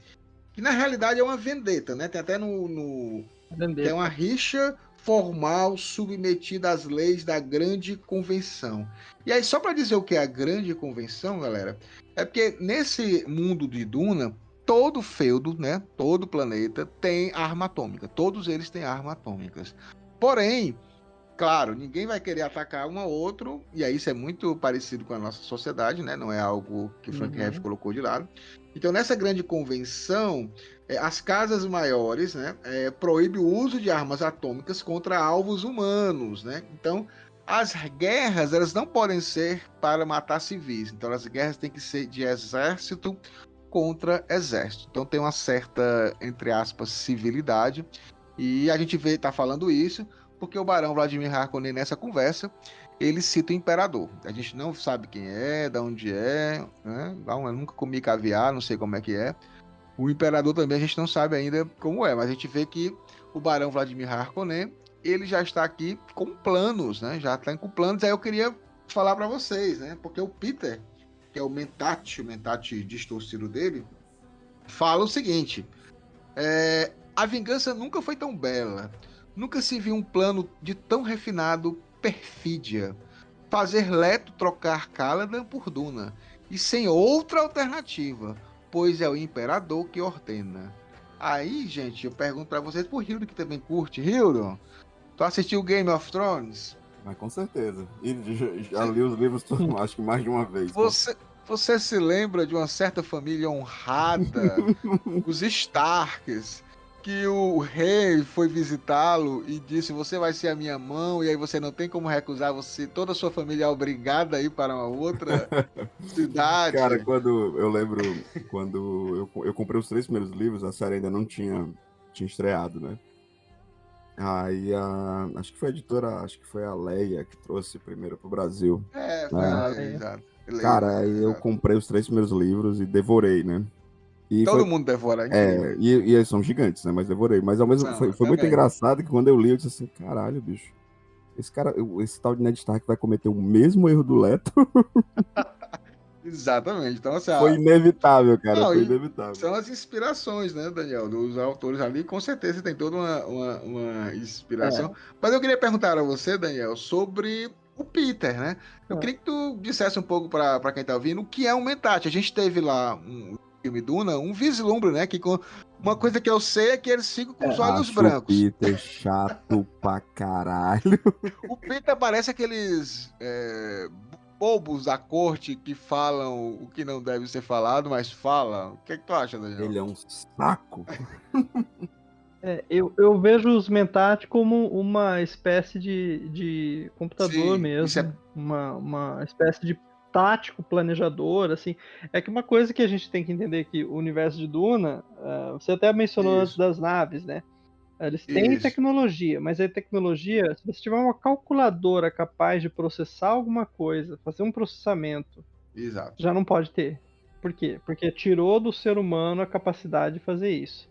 que na realidade é uma vendetta, né? Tem até que é uma rixa formal submetida às leis da Grande Convenção. E aí, só para dizer o que é a Grande Convenção, galera, é porque nesse mundo de Duna, todo feudo, né, todo planeta tem arma atômica. Todos eles têm armas atômicas. Porém, claro, ninguém vai querer atacar um ao outro, e aí isso é muito parecido com a nossa sociedade, né? Não é algo que o Frank Herbert colocou de lado. Então, nessa grande convenção, as casas maiores, né, proíbem o uso de armas atômicas contra alvos humanos, né? Então, as guerras, elas não podem ser para matar civis. Então, as guerras têm que ser de exército contra exército. Então, tem uma certa, entre aspas, civilidade. E a gente tá falando isso porque o Barão Vladimir Harkonnen, nessa conversa, ele cita o imperador. A gente não sabe quem é, de onde é, né? Eu nunca comi caviar, não sei como é que é. O imperador também a gente não sabe ainda como é, mas a gente vê que o Barão Vladimir Harkonnen, ele já está aqui com planos, né? Já está com planos. Aí eu queria falar para vocês, né? Porque o Peter, que é o mentate distorcido dele, fala o seguinte: a vingança nunca foi tão bela. Nunca se viu um plano de tão refinado perfídia. Fazer Leto trocar Caladan por Duna. E sem outra alternativa, pois é o imperador que ordena. Aí, gente, eu pergunto pra vocês, pro Hildo que também curte. Hildo, tu assistiu Game of Thrones? Mas com certeza. E já li os livros todos, acho que mais de uma vez. Você se lembra de uma certa família honrada, os Starks, que o rei foi visitá-lo e disse: você vai ser a minha mão, e aí você não tem como recusar, toda a sua família é obrigada a ir para uma outra cidade. Cara, eu lembro quando eu comprei os 3 primeiros livros, a série ainda não tinha estreado, né? Aí acho que foi a editora, acho que foi a Leia que trouxe primeiro pro Brasil. Foi a Leia, exato. Cara, aí eu comprei os 3 primeiros livros e devorei, né? E todo mundo devora, incrível. E eles são gigantes, né? Mas devorei. Mas ao mesmo tempo foi muito engraçado que quando eu li, eu disse assim: caralho, bicho, esse tal de Ned Stark vai cometer o mesmo erro do Leto. Exatamente. Então, assim, foi inevitável, cara. Foi inevitável. São as inspirações, né, Daniel? Dos autores ali, com certeza tem toda uma inspiração. Mas eu queria perguntar a você, Daniel, sobre o Peter, né? Eu queria que tu dissesse um pouco para quem tá ouvindo o que é um mentate. A gente teve lá filme Duna, um vislumbre, né? Que uma coisa que eu sei é que eles ficam com os olhos brancos. O Peter chato pra caralho. O Peter parece aqueles bobos da corte que falam o que não deve ser falado, mas falam. O que tu acha, Daniel? Ele é um saco. Eu vejo os mentate como uma espécie de computador. Sim, mesmo. Uma espécie de tático, planejador, assim. É que uma coisa que a gente tem que entender que o universo de Duna, você até mencionou antes das naves, né? Eles têm tecnologia, mas a tecnologia, se você tiver uma calculadora capaz de processar alguma coisa, fazer um processamento, já não pode ter. Por quê? Porque tirou do ser humano a capacidade de fazer isso.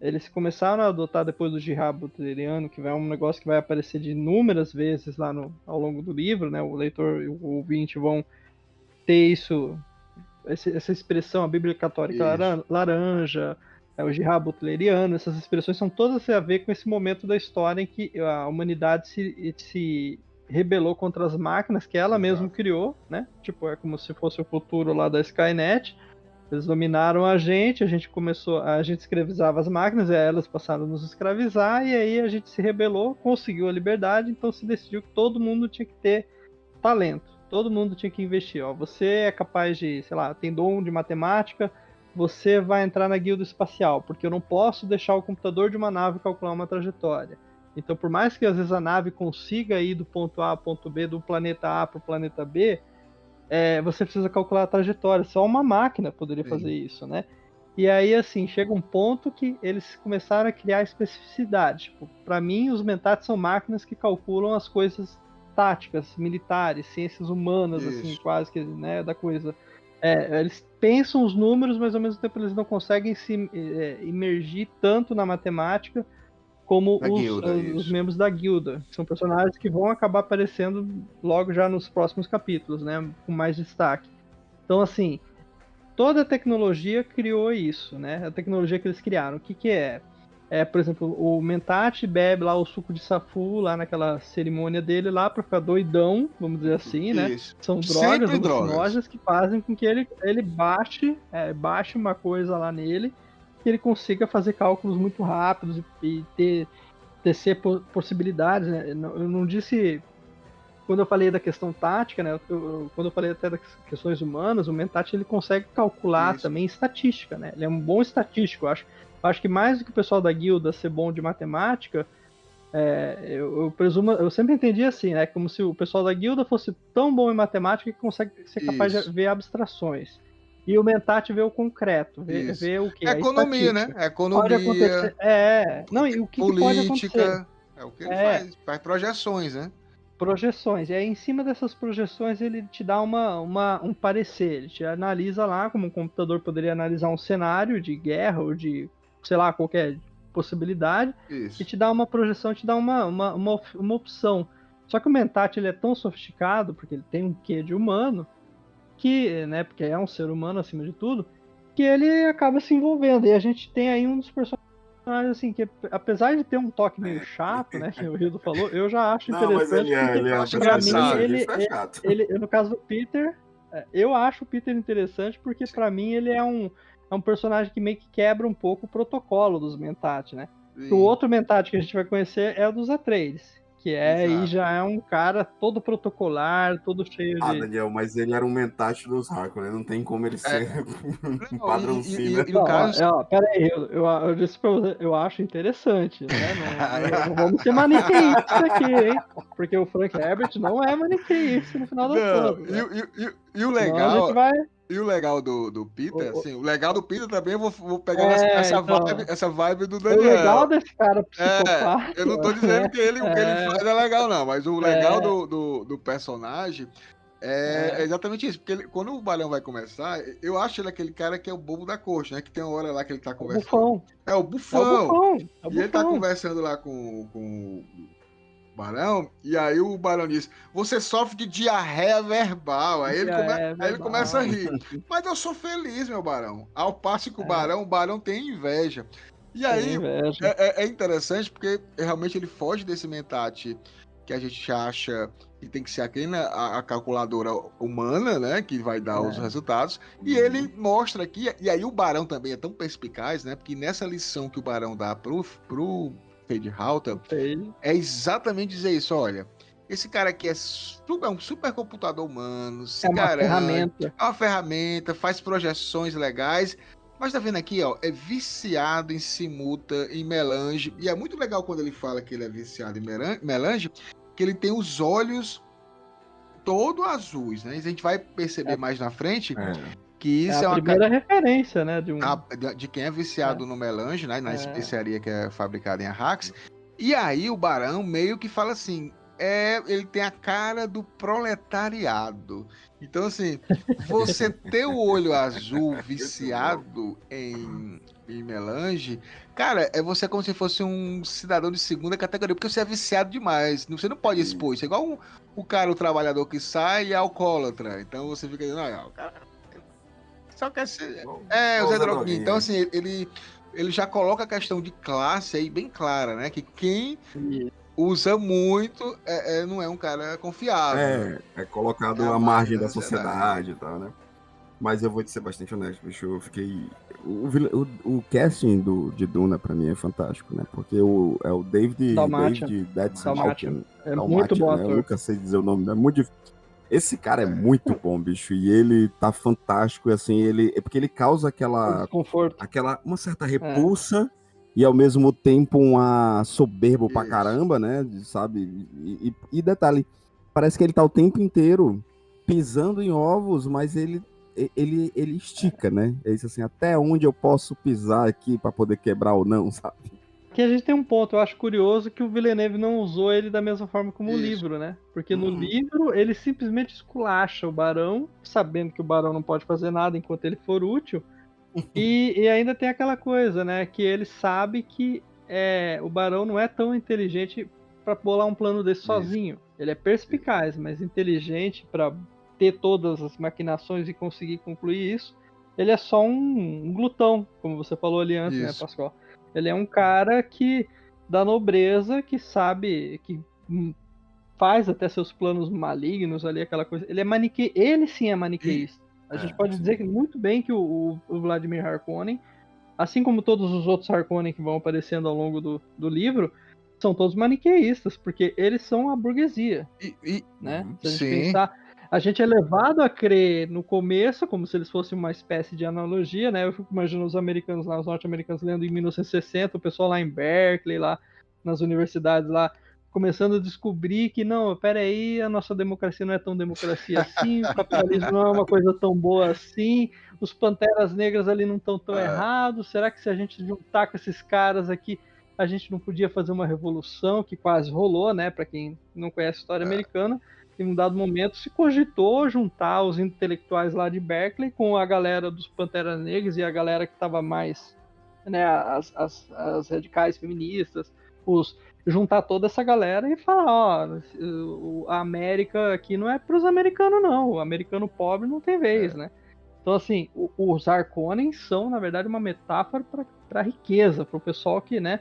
Eles começaram a adotar depois do Jihad Butleriano, que é um negócio que vai aparecer de inúmeras vezes lá ao longo do livro, né? O leitor e o ouvinte vão ter essa expressão, a Bíblia Católica laranja, o Jihad Butleriano, essas expressões são todas a ver com esse momento da história em que a humanidade se rebelou contra as máquinas que ela mesma criou, né? Tipo, é como se fosse o futuro lá da Skynet. Eles dominaram a gente escravizava as máquinas, e elas passaram a nos escravizar, e aí a gente se rebelou, conseguiu a liberdade, então se decidiu que todo mundo tinha que ter talento, todo mundo tinha que investir. Você é capaz de, sei lá, tem dom de matemática, você vai entrar na guilda espacial, porque eu não posso deixar o computador de uma nave calcular uma trajetória. Então, por mais que às vezes a nave consiga ir do ponto A ao ponto B, do planeta A para o planeta B, você precisa calcular a trajetória. Só uma máquina poderia fazer isso, né? E aí, assim, chega um ponto que eles começaram a criar especificidade. Tipo, para mim, os mentats são máquinas que calculam as coisas táticas, militares, ciências humanas, assim, quase que, né, da coisa. Eles pensam os números, mas ao mesmo tempo eles não conseguem se imergir tanto na matemática como os membros da guilda. São personagens que vão acabar aparecendo logo já nos próximos capítulos, né, com mais destaque. Então, assim, toda a tecnologia criou isso, né? A tecnologia que eles criaram. O que é? Por exemplo, o Mentat bebe lá o suco de Safu, lá naquela cerimônia dele, lá pra ficar doidão, vamos dizer assim, né? São drogas alucinógenas que fazem com que ele baixe uma coisa lá nele, que ele consiga fazer cálculos muito rápidos e tecer possibilidades, né? Eu não disse... Quando eu falei da questão tática, né? Quando eu falei até das questões humanas, o Mentat ele consegue calcular também estatística, né? Ele é um bom estatístico, eu acho que mais do que o pessoal da guilda ser bom de matemática, eu presumo, eu sempre entendi assim, né? Como se o pessoal da guilda fosse tão bom em matemática que consegue ser capaz de ver abstrações. E o Mentat vê o concreto, vê o que? Economia, né? Economia. Pode acontecer. Não, e o que pode acontecer? É o que ele faz projeções, né? Projeções. E aí, em cima dessas projeções, ele te dá um parecer. Ele te analisa lá, como um computador poderia analisar um cenário de guerra ou de, sei lá, qualquer possibilidade. Isso. E te dá uma projeção, te dá uma opção. Só que o Mentat, ele é tão sofisticado, porque ele tem um quê de humano, que, né, porque é um ser humano acima de tudo, que ele acaba se envolvendo. E a gente tem aí um dos personagens assim, que apesar de ter um toque meio chato, né, que o Rildo falou, eu já acho interessante. Mas pra mim, no caso do Peter, eu acho o Peter interessante porque pra mim ele é um personagem que meio que quebra um pouco o protocolo dos Mentat, né? O outro Mentat que a gente vai conhecer é o dos Atreides, que aí já é um cara todo protocolar, todo cheio de... Daniel, mas ele era um Mentat dos Harkonnen, né? Não tem como ele ser um padrão e no caso... Pera aí, eu disse pra você, eu acho interessante, né? Não vamos ser maniqueístas aqui, hein? Porque o Frank Herbert não é maniqueísta no final das contas. Né? E o legal... E o legal do Peter, assim, o legal do Peter também, eu vou pegar essa vibe do Daniel. O legal desse cara psicopata... eu não tô dizendo que o que ele faz é legal, não, mas o legal do personagem é exatamente isso, porque quando o Barão vai começar, eu acho ele aquele cara que é o bobo da corte, né, que tem uma hora lá que ele tá conversando. O bufão. E ele tá conversando lá com o Barão, e aí o Barão diz, você sofre de diarreia verbal. Aí ele começa a rir. Mas eu sou feliz, meu Barão. Ao passo que o Barão tem inveja. E aí é interessante porque realmente ele foge desse Mentat que a gente acha que tem que ser aquele, né, a calculadora humana, né, que vai dar os resultados. E ele mostra aqui, e aí o Barão também é tão perspicaz, né, porque nessa lição que o Barão dá pro Feyd-Rautha, é exatamente dizer isso, olha, esse cara aqui é um supercomputador humano, é uma ferramenta, faz projeções legais, mas tá vendo aqui, ó, é viciado em Simuta, em melange, e é muito legal quando ele fala que ele é viciado em melange, que ele tem os olhos todo azuis, né, e a gente vai perceber mais na frente... Que isso é a primeira referência, né? De quem é viciado no melange, né? Na especiaria que é fabricada em Arrakis. E aí o Barão meio que fala assim, ele tem a cara do proletariado. Então, assim, você ter o olho azul viciado em melange, cara, é você como se fosse um cidadão de segunda categoria, porque você é viciado demais. Você não pode expor isso. É igual o trabalhador que sai e é alcoólatra. Então você fica dizendo, o cara... Só quer ser... o Zé Droguinha. Então, assim, ele já coloca a questão de classe aí bem clara, né? Que quem usa muito não é um cara confiável. É colocado à margem da sociedade e tal, né? Mas eu vou te ser bastante honesto, bicho. Eu fiquei... O casting de Duna, pra mim, é fantástico, né? Porque é o David Dalmatian. É muito bom ator. Eu nunca sei dizer o nome, é muito difícil. Esse cara é muito bom, bicho, e ele tá fantástico, assim, é porque ele causa Desconforto. uma certa repulsa e ao mesmo tempo uma soberbo pra Isso. caramba, né, sabe? E detalhe, parece que ele tá o tempo inteiro pisando em ovos, mas ele estica, né? É isso assim, até onde eu posso pisar aqui pra poder quebrar ou não, sabe? Aqui a gente tem um ponto, eu acho curioso que o Villeneuve não usou ele da mesma forma como o Isso. livro, né? Porque no Uhum. livro ele simplesmente esculacha o Barão, sabendo que o Barão não pode fazer nada enquanto ele for útil. E ainda tem aquela coisa, né? Que ele sabe que o Barão não é tão inteligente pra bolar um plano desse sozinho. Ele é perspicaz, mas inteligente pra ter todas as maquinações e conseguir concluir isso. Ele é só um glutão, como você falou ali antes, né, Isso. Pascoal? Ele é um cara que da nobreza, que sabe, que faz até seus planos malignos ali, aquela coisa. Ele sim é maniqueísta. A gente pode dizer que muito bem que o Vladimir Harkonnen, assim como todos os outros Harkonnen que vão aparecendo ao longo do livro, são todos maniqueístas, porque eles são a burguesia, né? Se a gente Sim. pensar, a gente é levado a crer no começo, como se eles fossem uma espécie de analogia, né? Eu fico imaginando os americanos lá, os norte-americanos lendo em 1960, o pessoal lá em Berkeley, lá nas universidades lá, começando a descobrir que não, peraí, a nossa democracia não é tão democracia assim, o capitalismo não é uma coisa tão boa assim, os panteras negras ali não estão tão errados, será que se a gente juntar com esses caras aqui, a gente não podia fazer uma revolução, que quase rolou, né, para quem não conhece a história americana. Em um dado momento se cogitou juntar os intelectuais lá de Berkeley com a galera dos Panteras Negras e a galera que estava mais, né, as radicais feministas, juntar toda essa galera e falar, ó, a América aqui não é para os americanos não, o americano pobre não tem vez, né? Então assim, os Harkonnen são na verdade uma metáfora para a riqueza, para o pessoal que, né?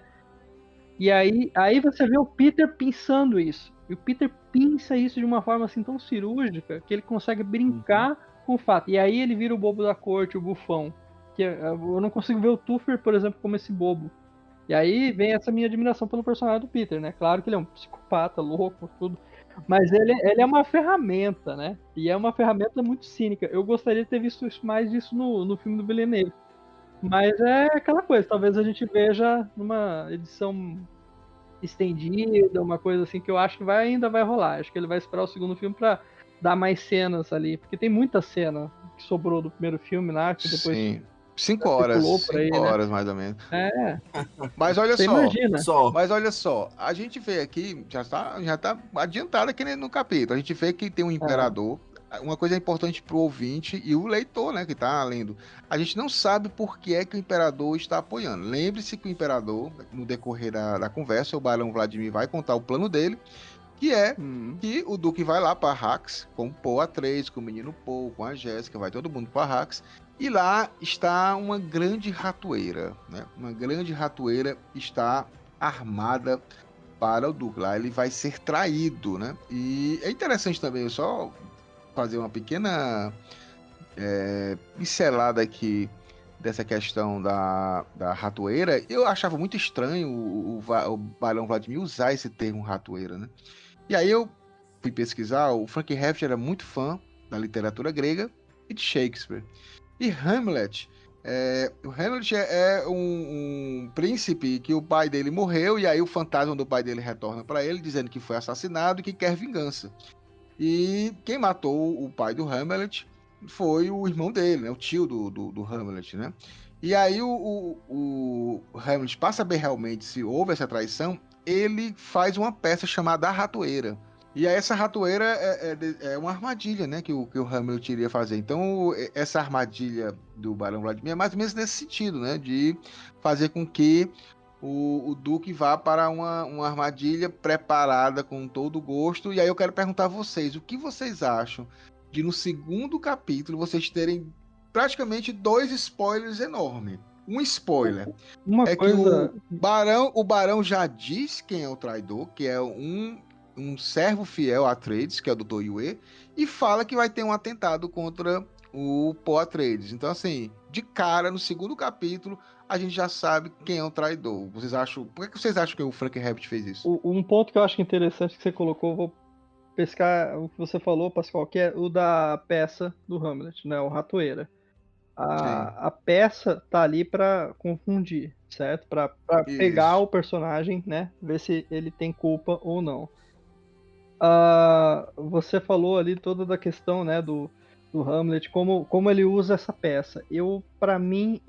E aí você vê o Peter pensando isso. E o Peter pensa isso de uma forma assim tão cirúrgica que ele consegue brincar com o fato. E aí ele vira o bobo da corte, o bufão. Que eu não consigo ver o Tuffer, por exemplo, como esse bobo. E aí vem essa minha admiração pelo personagem do Peter, né? Claro que ele é um psicopata, louco, tudo. Mas ele é uma ferramenta, né? E é uma ferramenta muito cínica. Eu gostaria de ter visto mais disso no filme do Villeneuve. Mas é aquela coisa, talvez a gente veja numa edição estendida, uma coisa assim que eu acho que ainda vai rolar. Acho que ele vai esperar o segundo filme pra dar mais cenas ali, porque tem muita cena que sobrou do primeiro filme lá, que depois Sim. 5 horas. circulou por aí, 5 né? horas, mais ou menos. É, Mas olha você só. imagina. Mas olha só, a gente vê aqui, já tá adiantado aqui no capítulo. A gente vê que tem um imperador. Uma coisa importante pro ouvinte e o leitor, né, que tá lendo. A gente não sabe por que é que o imperador está apoiando. Lembre-se que o imperador, no decorrer da conversa, o Barão Vladimir vai contar o plano dele, que é que o Duque vai lá para Arrax, com o Paul Atreides, com o menino Paul, com a Jéssica, vai todo mundo para Arrax. E lá está uma grande ratoeira, né? Uma grande ratoeira está armada para o Duque. Lá ele vai ser traído, né? E é interessante também, eu só fazer uma pequena pincelada aqui dessa questão da ratoeira. Eu achava muito estranho o Barão Vladimir usar esse termo ratoeira, né? E aí eu fui pesquisar, o Frank Herbert era muito fã da literatura grega e de Shakespeare. E Hamlet, o Hamlet é um príncipe que o pai dele morreu e aí o fantasma do pai dele retorna para ele dizendo que foi assassinado e que quer vingança. E quem matou o pai do Hamlet foi o irmão dele, né? O tio do Hamlet, né? E aí o Hamlet, para saber realmente se houve essa traição, ele faz uma peça chamada A Ratoeira. E aí essa ratoeira é uma armadilha, né, que o Hamlet iria fazer. Então essa armadilha do Barão Vladimir é mais ou menos nesse sentido, né, de fazer com que o Duque vá para uma armadilha preparada com todo o gosto. E aí eu quero perguntar a vocês, o que vocês acham de no segundo capítulo vocês terem praticamente 2 spoilers enormes. Um spoiler que o Barão já diz quem é o traidor, que é um servo fiel a Atreides, que é o Dr. Yue, e fala que vai ter um atentado contra o Paul Atreides. Então, assim, de cara, no segundo capítulo, a gente já sabe quem é o traidor. Por que vocês acham que o Frank Herbert fez isso? Um ponto que eu acho interessante que você colocou, vou pescar o que você falou, Pascoal, que é o da peça do Hamlet, né? O Ratoeira. A peça tá ali pra confundir, certo? Pra pegar Isso. o personagem, né? Ver se ele tem culpa ou não. Você falou ali toda da questão, né, do Hamlet, como ele usa essa peça. Para mim,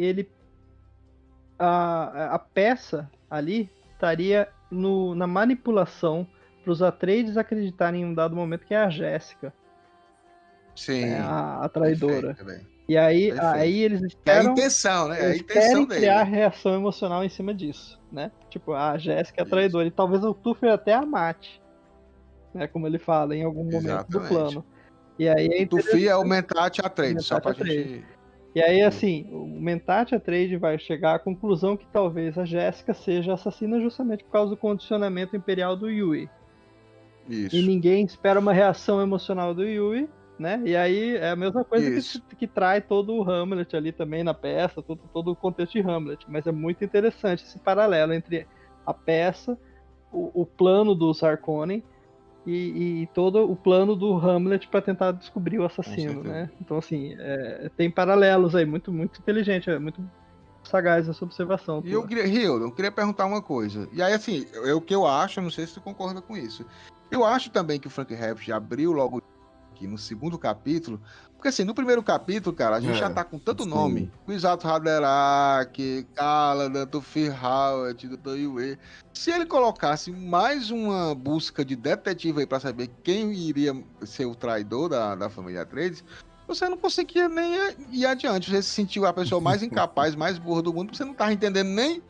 a peça ali estaria na manipulação para os Atreides acreditarem em um dado momento que é a Jéssica, Sim. né, a traidora. Perfeito, E aí perfeito. eles É a esperam. intenção, né? É a Eles intenção querem criar dele. reação emocional em cima disso, né? Tipo, a Jéssica é a Isso. traidora. E talvez o Tuffer até a mate, né? Como ele fala em algum momento do Exatamente. plano. E aí é O Tufi é o Mentat Atreides, só pra Mentat gente... E aí, assim, o Mentat Atreides vai chegar à conclusão que talvez a Jéssica seja assassina justamente por causa do condicionamento imperial do Yui. E Isso. ninguém espera uma reação emocional do Yui, né? E aí é a mesma coisa que trai todo o Hamlet ali também na peça, todo o contexto de Hamlet. Mas é muito interessante esse paralelo entre a peça, o plano dos Harkonnen e todo o plano do Hamlet para tentar descobrir o assassino, né? Então, assim, tem paralelos aí, muito, muito inteligente, é muito sagaz essa observação. E eu queria perguntar uma coisa. E aí, assim, o que eu acho, não sei se tu concorda com isso. Eu acho também que o Frank Herbert abriu logo aqui no segundo capítulo, porque assim, no primeiro capítulo, cara, a gente já tá com tanto sim. nome. Kwisatz Haderach, Caladan, Tufir Hawat, Dr. Yue. Se ele colocasse mais uma busca de detetive aí pra saber quem iria ser o traidor da família Atreides, você não conseguia nem ir adiante. Você se sentiu a pessoa mais incapaz, mais burra do mundo, porque você não tava entendendo nem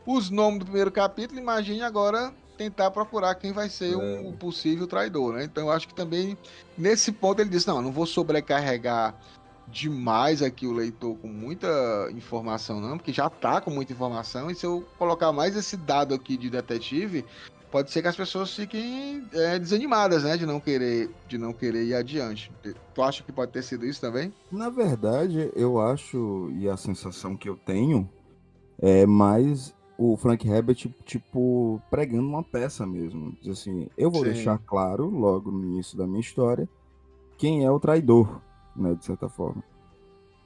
os nomes do primeiro capítulo. Imagine agora tentar procurar quem vai ser um possível traidor, né? Então eu acho que também nesse ponto ele disse, não vou sobrecarregar demais aqui o leitor com muita informação não, porque já tá com muita informação, e se eu colocar mais esse dado aqui de detetive, pode ser que as pessoas fiquem desanimadas, né, de não querer ir adiante. Tu acha que pode ter sido isso também? Na verdade, eu acho, e a sensação que eu tenho, é mais o Frank Herbert, tipo, pregando uma peça mesmo. Diz assim, eu vou deixar claro, logo no início da minha história, quem é o traidor, né, de certa forma.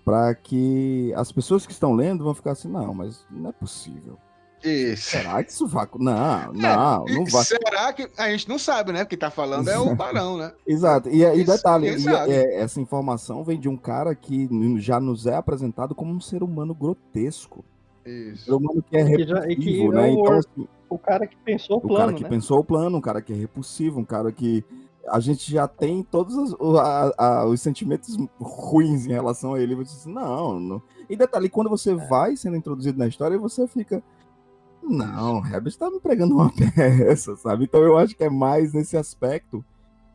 Para que as pessoas que estão lendo vão ficar assim, não, mas não é possível. Isso. Será que isso vai... Não vai. Será que... A gente não sabe, né? Quem tá falando é o Barão, né? Exato. E detalhe, essa informação vem de um cara que já nos é apresentado como um ser humano grotesco. Isso. Um ser humano que é repulsivo, né? Então, assim, o cara que pensou o plano, o cara que pensou o plano, um cara que é repulsivo, um cara que a gente já tem todos os sentimentos ruins em relação a ele. Você diz assim, não. E detalhe, quando você vai sendo introduzido na história, você fica... Não, o Herbert tá me pregando uma peça, sabe? Então eu acho que é mais nesse aspecto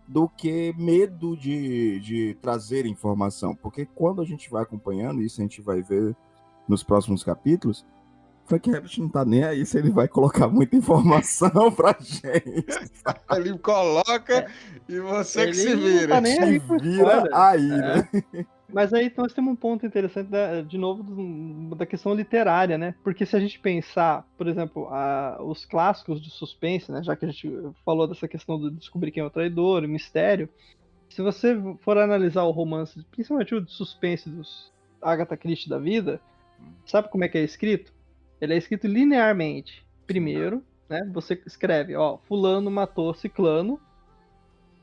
do que medo de trazer informação. Porque quando a gente vai acompanhando, isso a gente vai ver nos próximos capítulos, Frank Herbert não tá nem aí se ele vai colocar muita informação pra gente. Sabe? Ele coloca e você que se Não vira. tá nem aí com Vira história. aí, né? Mas aí nós temos um ponto interessante, de novo, da questão literária, né? Porque se a gente pensar, por exemplo, os clássicos de suspense, né? Já que a gente falou dessa questão de descobrir quem é o traidor, o mistério, se você for analisar o romance, principalmente o de suspense dos Agatha Christie da vida, sabe como é que é escrito? Ele é escrito linearmente. Primeiro, né? Você escreve, ó, fulano matou ciclano,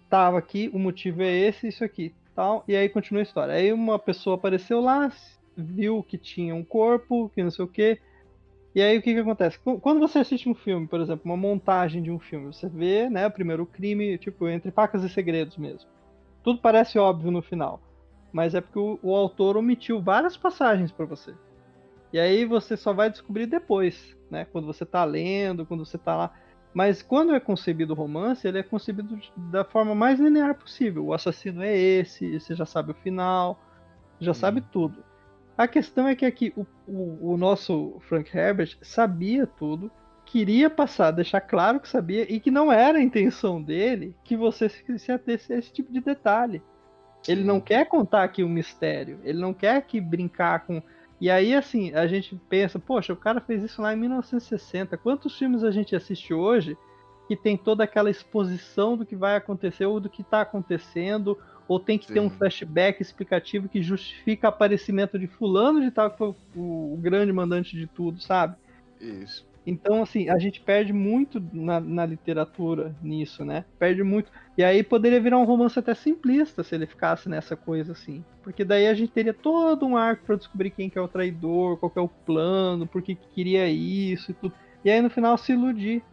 tava aqui, o motivo é esse, isso aqui. Tal, e aí continua a história. Aí uma pessoa apareceu lá, viu que tinha um corpo, que não sei o que. E aí o que acontece? Quando você assiste um filme, por exemplo, uma montagem de um filme, você vê, né, primeiro o crime, tipo, entre facas e segredos mesmo. Tudo parece óbvio no final. Mas é porque o autor omitiu várias passagens para você. E aí você só vai descobrir depois, né? Quando você tá lendo, quando você tá lá. Mas quando é concebido o romance, ele é concebido da forma mais linear possível. O assassino é esse, você já sabe o final, já sabe tudo. A questão é que aqui o nosso Frank Herbert sabia tudo, queria passar, deixar claro que sabia, e que não era a intenção dele que você se atesse a esse tipo de detalhe. Ele não quer contar aqui um mistério, ele não quer aqui brincar com... E aí, assim, a gente pensa, poxa, o cara fez isso lá em 1960. Quantos filmes a gente assiste hoje que tem toda aquela exposição do que vai acontecer ou do que está acontecendo, ou tem que ter um flashback explicativo que justifica o aparecimento de fulano de tal, que foi o grande mandante de tudo, sabe? Isso. Então, assim, a gente perde muito na literatura nisso, né? Perde muito. E aí poderia virar um romance até simplista se ele ficasse nessa coisa, assim. Porque daí a gente teria todo um arco pra descobrir quem que é o traidor, qual que é o plano, por que queria isso e tudo. E aí no final se iludir.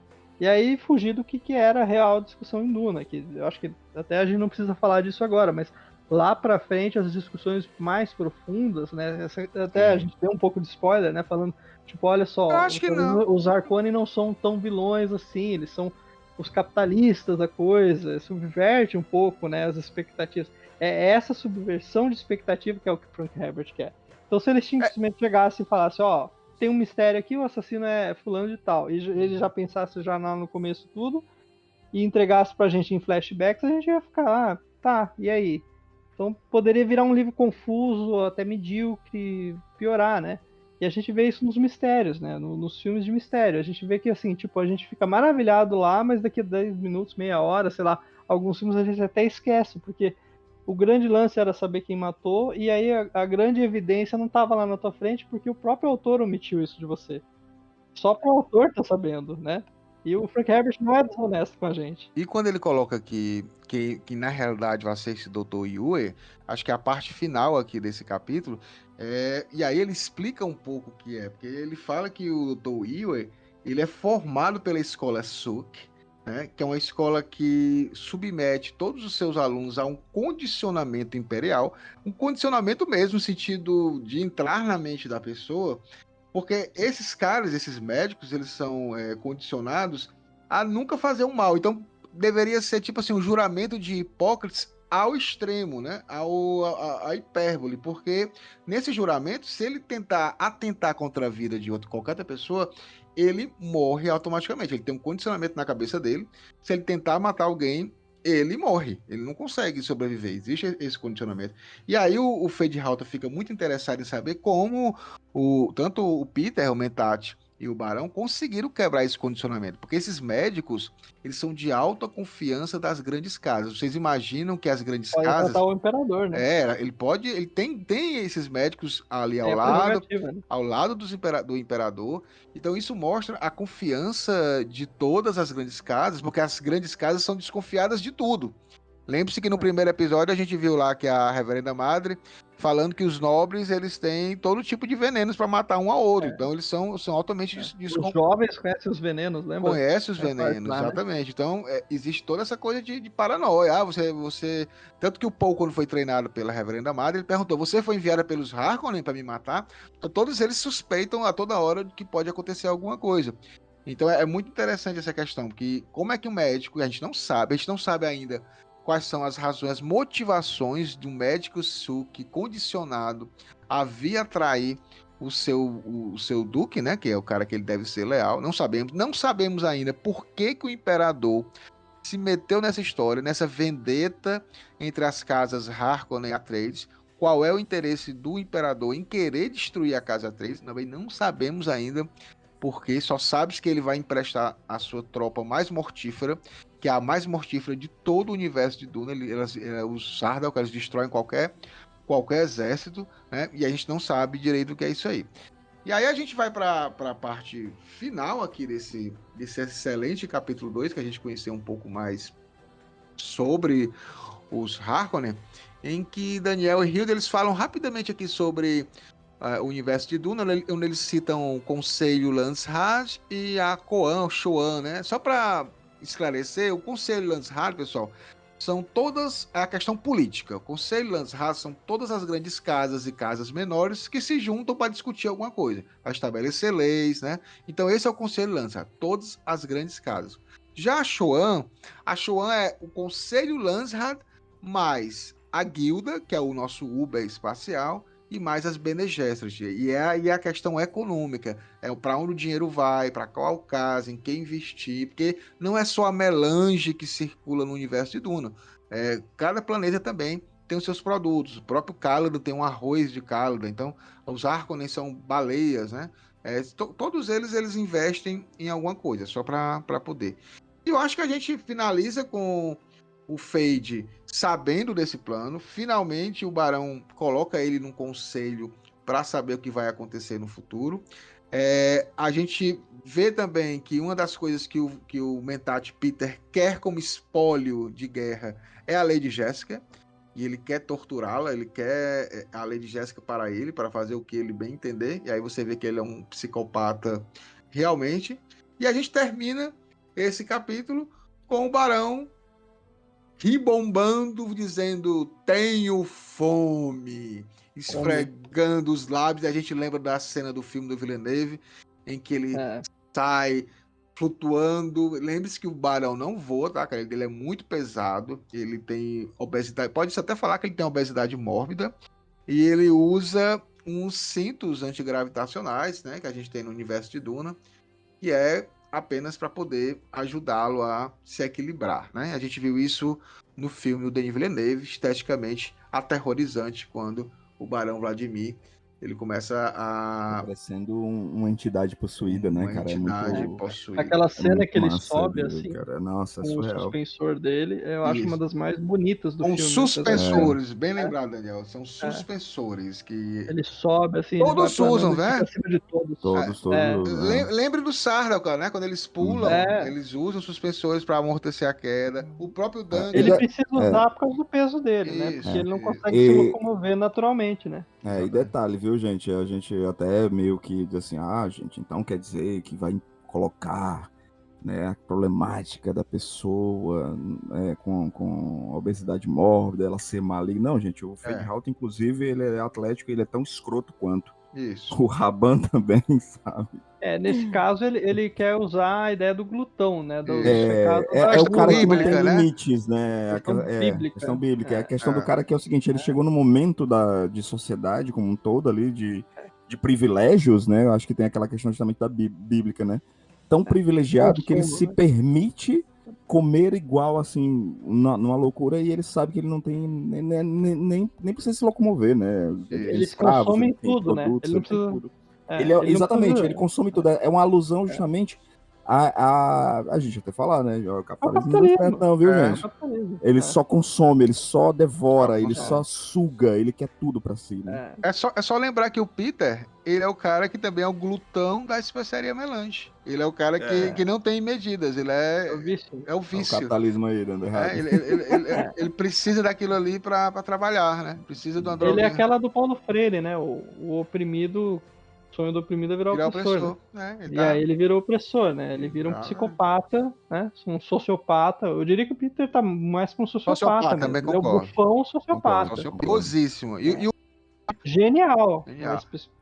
E aí fugir do que era a real discussão em Duna. Que eu acho que até a gente não precisa falar disso agora, mas lá pra frente as discussões mais profundas, né? Até a gente deu um pouco de spoiler, né? Falando, tipo, olha Eu só, acho que não. os Harkonnen não são tão vilões assim, eles são os capitalistas da coisa, subverte um pouco, né, as expectativas. É essa subversão de expectativa que é o que Frank Herbert quer. Então se eles simplesmente chegassem e falassem, ó, tem um mistério aqui, o assassino é fulano de tal, e ele já pensasse já no começo tudo, e entregasse pra gente em flashbacks, a gente ia ficar, tá, e aí? Então poderia virar um livro confuso, até medíocre, piorar, né? E a gente vê isso nos mistérios, né? Nos filmes de mistério. A gente vê que, assim, tipo, a gente fica maravilhado lá, mas daqui a 10 minutos, meia hora, sei lá, alguns filmes a gente até esquece, porque o grande lance era saber quem matou, e aí a grande evidência não estava lá na tua frente, porque o próprio autor omitiu isso de você. Só para o autor tá sabendo, né? E o Frank Herbert não é desonesto com a gente. E quando ele coloca aqui que na realidade vai ser esse Dr. Yue, acho que a parte final aqui desse capítulo, e aí ele explica um pouco o que é, porque ele fala que o Dr. Yue, ele é formado pela escola Suk, né, que é uma escola que submete todos os seus alunos a um condicionamento imperial, um condicionamento mesmo no sentido de entrar na mente da pessoa, porque esses caras, esses médicos, eles são condicionados a nunca fazer um mal. Então, deveria ser tipo assim, um juramento de Hipócrates ao extremo, né? A hipérbole. Porque nesse juramento, se ele tentar atentar contra a vida de qualquer outra pessoa, ele morre automaticamente. Ele tem um condicionamento na cabeça dele. Se ele tentar matar alguém, ele morre. Ele não consegue sobreviver. Existe esse condicionamento. E aí o Fade Halter fica muito interessado em saber como tanto o Peter, o Mentat e o Barão conseguiram quebrar esse condicionamento, porque esses médicos, eles são de alta confiança das grandes casas. Vocês imaginam que as grandes Pode casas... tratar o imperador, né? ele tem esses médicos ali É prerrogativa, né? ao lado do imperador. Então isso mostra a confiança de todas as grandes casas, porque as grandes casas são desconfiadas de tudo. Lembre-se que no primeiro episódio a gente viu lá que a Reverenda Madre falando que os nobres, eles têm todo tipo de venenos para matar um ao outro. Então eles são altamente Os jovens conhecem os venenos, lembra? Conhece os venenos, Lá, né? exatamente. Então, existe toda essa coisa de paranoia. Tanto que o Paul, quando foi treinado pela Reverenda Madre, ele perguntou: você foi enviada pelos Harkonnen para me matar? Então, todos eles suspeitam a toda hora de que pode acontecer alguma coisa. Então, é muito interessante essa questão, porque como é que um médico, a gente não sabe ainda quais são as razões, as motivações de um médico Suk condicionado a vir atrair o seu duque, né, que é o cara que ele deve ser leal. Não sabemos ainda por que o imperador se meteu nessa história, nessa vendetta entre as casas Harkonnen e Atreides. Qual é o interesse do imperador em querer destruir a casa Atreides? Também não sabemos ainda, porque só sabes que ele vai emprestar a sua tropa mais mortífera, que é a mais mortífera de todo o universo de Duna. Os Sardaukar, eles destroem qualquer exército, né? E a gente não sabe direito o que é isso aí. E aí a gente vai para a parte final aqui desse excelente capítulo 2, que a gente conheceu um pouco mais sobre os Harkonnen, em que Daniel e Hilda, eles falam rapidamente aqui sobre o universo de Duna, onde eles citam o Conselho Landsraad e a Koan, o Shoan, né? Só para esclarecer, o Conselho Landsraad, pessoal, são todas a questão política. O Conselho Landsraad são todas as grandes casas e casas menores que se juntam para discutir alguma coisa, para estabelecer leis, né? Então esse é o Conselho Landsraad, todas as grandes casas. Já a Shoan é o Conselho Landsraad mais a Guilda, que é o nosso Uber espacial, e mais as Bene Gesserit. E a questão econômica, para onde o dinheiro vai, para qual casa, em quem investir, porque não é só a melange que circula no universo de Duna. Cada planeta também tem os seus produtos. O próprio Caladan tem um arroz de Caladan, então os Harkonnen são baleias, né? Todos eles investem em alguma coisa, só para poder. E eu acho que a gente finaliza com o Fade sabendo desse plano. Finalmente o Barão coloca ele num conselho para saber o que vai acontecer no futuro. A gente vê também que uma das coisas que o Mentat Peter quer como espólio de guerra é a Lady Jéssica. E ele quer torturá-la, ele quer a Lady Jéssica para ele, para fazer o que ele bem entender. E aí você vê que ele é um psicopata realmente. E a gente termina esse capítulo com o Barão ribombando, dizendo: tenho fome, esfregando os lábios. E a gente lembra da cena do filme do Villeneuve, em que ele sai flutuando. Lembre-se que o Barão não voa, tá, cara? Ele é muito pesado, ele tem obesidade, pode-se até falar que ele tem obesidade mórbida, e ele usa uns cintos antigravitacionais, né, que a gente tem no universo de Duna, que é apenas para poder ajudá-lo a se equilibrar, né? A gente viu isso no filme do Denis Villeneuve, esteticamente aterrorizante, quando o Barão Vladimir ele começa a... Parecendo uma entidade possuída, né, uma cara? entidade É muito, possuída. Aquela cena que ele massa, sobe, viu, assim, cara? Nossa, é com o surreal. suspensor dele, eu acho Isso. uma das mais bonitas do Com filme. suspensores, bem lembrado, Daniel. São suspensores que Ele sobe, assim, ele vai todos planando, usam, ele fica né? acima de todos. Todos. né? Lembre do Sardaukar, né? Quando eles pulam, É. eles usam suspensores para amortecer a queda. O próprio Duncan... Ele precisa usar por causa do peso dele, né? Isso, Porque ele não isso. consegue se locomover naturalmente, né? E detalhe, viu, gente? A gente até meio que diz assim, gente, então quer dizer que vai colocar, né, a problemática da pessoa, né, com obesidade mórbida, ela ser maligna. Não, gente, o Feldhout, inclusive, ele é atlético, ele é tão escroto quanto. Isso. O Raban também, sabe? Nesse caso, ele quer usar a ideia do glutão, né? Do É o cara que não tem bíblica, né? limites, né? Questão bíblica. É a questão do cara que é o seguinte, ele chegou no momento de sociedade como um todo ali, de privilégios, né? Eu acho que tem aquela questão justamente da bíblica, né? Tão privilegiado que ele se permite comer igual, assim, numa loucura, e ele sabe que ele não tem nem precisa se locomover, né? Eles consomem tudo, né? Ele não precisa... tudo. Exatamente, ele consome tudo. É uma alusão justamente a gente até falar, né? O capitalismo não é certo, não, viu, gente? Ele só consome, ele só devora, ele só suga, ele quer tudo pra si, né? É só lembrar que o Peter, ele é o cara que também é o glutão da especiaria melange. Ele é o cara que não tem medidas, ele é o vício. É o capitalismo aí, dando errado. Ele precisa daquilo ali pra trabalhar, né? Precisa de uma droga. Ele é aquela do Paulo Freire, né? O oprimido... O sonho do oprimido é virar opressor. Né? E aí ele virou opressor, né? Ele vira um psicopata, né? Um sociopata. Eu diria que o Peter tá mais pra um sociopata mesmo. Também ele é o bufão sociopata. Perigosíssimo. Genial.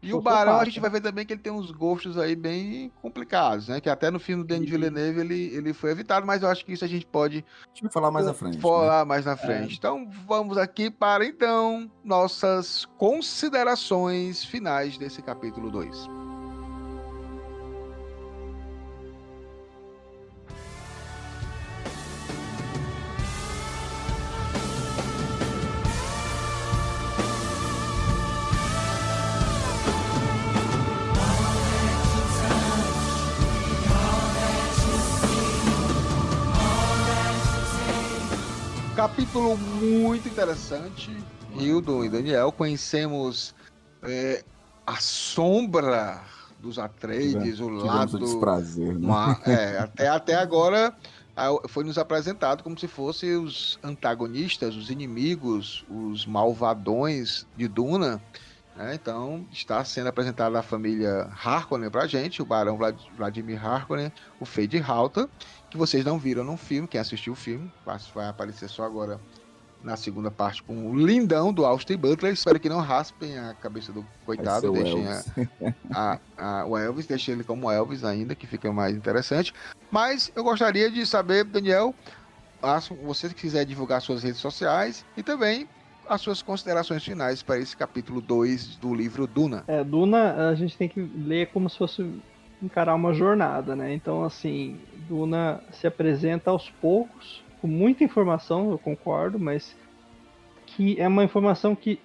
E o Barão, a gente vai ver também que ele tem uns gostos aí bem complicados, né? Que até no filme do Denis Villeneuve ele foi evitado, mas eu acho que isso a gente pode falar mais à frente. Falar mais na frente. Então vamos aqui para nossas considerações finais desse capítulo 2. Capítulo muito interessante. Hildon e Daniel, conhecemos a sombra dos Atreides, o lado... desprazer, né? Até agora foi nos apresentado como se fossem os antagonistas, os inimigos, os malvadões de Duna. Então, está sendo apresentada a família Harkonnen pra gente, o Barão Vladimir Harkonnen, o Feyd-Rautha, que vocês não viram no filme, quem assistiu o filme, vai aparecer só agora na segunda parte com o lindão do Austin Butler. Espero que não raspem a cabeça do coitado, deixem o Elvis, deixem ele como Elvis ainda, que fica mais interessante. Mas eu gostaria de saber, Daniel, você que quiser divulgar suas redes sociais e também as suas considerações finais para esse capítulo 2 do livro Duna. Duna a gente tem que ler como se fosse encarar uma jornada, né? Então, assim, Duna se apresenta aos poucos, com muita informação, eu concordo, mas que é uma informação que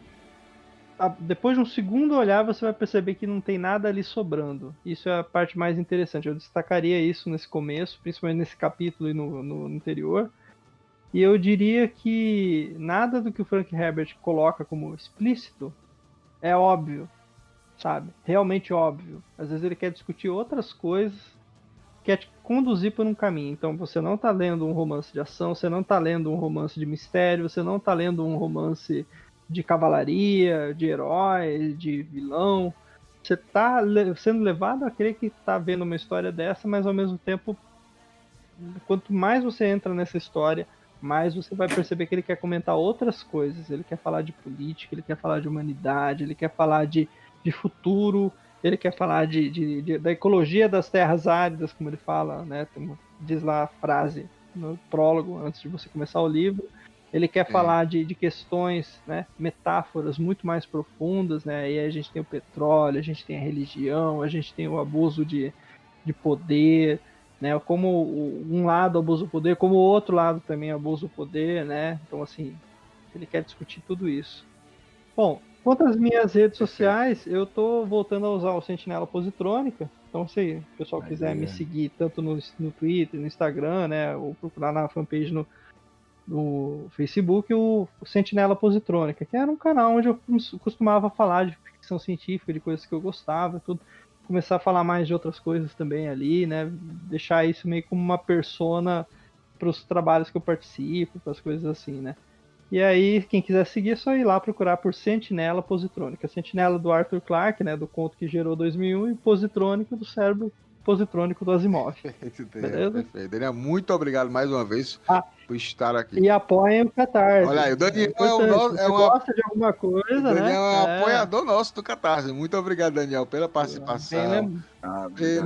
depois de um segundo olhar, você vai perceber que não tem nada ali sobrando. Isso é a parte mais interessante. Eu destacaria isso nesse começo, principalmente nesse capítulo e no anterior. E eu diria que nada do que o Frank Herbert coloca como explícito é óbvio, sabe? Realmente óbvio. Às vezes ele quer discutir outras coisas, quer te conduzir por um caminho. Então você não está lendo um romance de ação, você não está lendo um romance de mistério, você não está lendo um romance de cavalaria, de herói, de vilão. Você está sendo levado a crer que está vendo uma história dessa, mas ao mesmo tempo, quanto mais você entra nessa história, mais você vai perceber que ele quer comentar outras coisas. Ele quer falar de política, ele quer falar de humanidade, ele quer falar de futuro, ele quer falar da ecologia das terras áridas, como ele fala, né? Diz lá a frase no prólogo, antes de você começar o livro. Ele quer falar de questões, né, metáforas muito mais profundas, né? Aí a gente tem o petróleo, a gente tem a religião, a gente tem o abuso de poder, né? Como um lado abusa o poder, como o outro lado também abusa o poder, né? Então, assim, ele quer discutir tudo isso. Bom, quanto às minhas redes sociais, eu tô voltando a usar o Sentinela Positrônica. Então, se o pessoal quiser me seguir tanto no Twitter, no Instagram, né? Ou procurar na fanpage no Facebook, o Sentinela Positrônica, que era um canal onde eu costumava falar de ficção científica, de coisas que eu gostava, tudo. Começar a falar mais de outras coisas também ali, né? Deixar isso meio como uma persona para os trabalhos que eu participo, para as coisas assim, né? E aí, quem quiser seguir, é só ir lá procurar por Sentinela Positrônica. Sentinela do Arthur Clarke, né? Do conto que gerou 2001, e Positrônica do cérebro positrônico do Asimov. Beleza? Perfeito. Daniel, muito obrigado mais uma vez por estar aqui. E apoiem o Catarse. Olha aí, o Daniel você gosta de alguma coisa, o Daniel né? é um apoiador nosso do Catarse. Muito obrigado, Daniel, pela participação.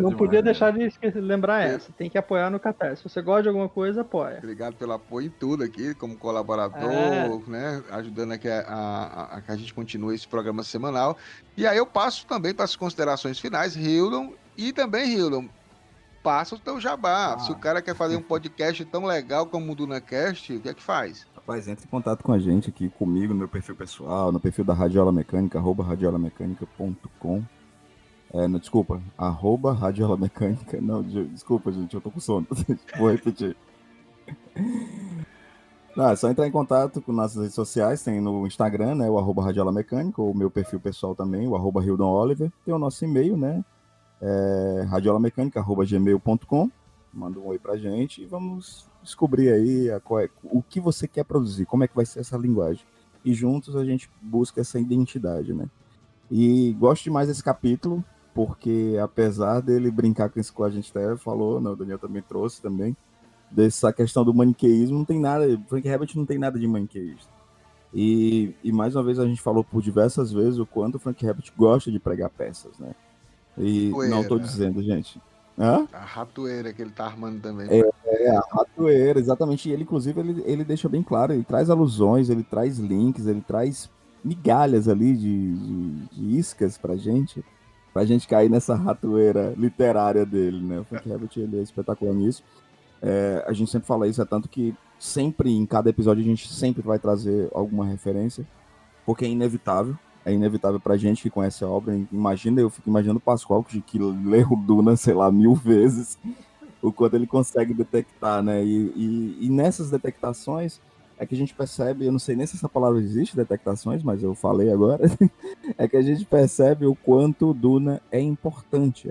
Não podia deixar de lembrar essa. Tem que apoiar no Catarse. Se você gosta de alguma coisa, apoia. Obrigado pelo apoio em tudo aqui, como colaborador, né? Ajudando aqui a que a gente continue esse programa semanal. E aí eu passo também para as considerações finais, Hildon. E também, Hildon, passa o teu jabá. Se o cara quer fazer um podcast tão legal como o DunaCast, o que é que faz? Rapaz, entre em contato com a gente aqui, comigo, no meu perfil pessoal, no perfil da Radiola Mecânica, @radiolamecânica.com. Desculpa, @radiolamecânica. Não, desculpa, gente, eu tô com sono. Vou repetir. É só entrar em contato com nossas redes sociais, tem no Instagram, né, o @radiolamecânica, o meu perfil pessoal também, o @Hildon Oliver. Tem o nosso e-mail, né, radiolamecânica@gmail.com. Manda um oi pra gente e vamos descobrir aí o que você quer produzir, como é que vai ser essa linguagem. E juntos a gente busca essa identidade, né? E gosto demais desse capítulo, porque apesar dele brincar com isso que a gente até falou, né, o Daniel também trouxe também, dessa questão do maniqueísmo, não tem nada, Frank Herbert não tem nada de maniqueísta. E mais uma vez a gente falou por diversas vezes o quanto o Frank Herbert gosta de pregar peças, né? E não tô dizendo, gente. Hã? A ratoeira que ele tá armando também. A ratoeira, exatamente. E ele, inclusive, ele deixa bem claro, ele traz alusões, ele traz links, ele traz migalhas ali de iscas pra gente cair nessa ratoeira literária dele, né? O Frank Herbert, ele é espetacular nisso. A gente sempre fala isso, é tanto que sempre, em cada episódio, a gente sempre vai trazer alguma referência, porque é inevitável pra gente que conhece a obra. Eu fico imaginando o Pascoal, que lê o Duna, sei lá, 1000 vezes, o quanto ele consegue detectar, né? E nessas detectações é que a gente percebe, eu não sei nem se essa palavra existe, detectações, mas eu falei agora, é que a gente percebe o quanto o Duna é importante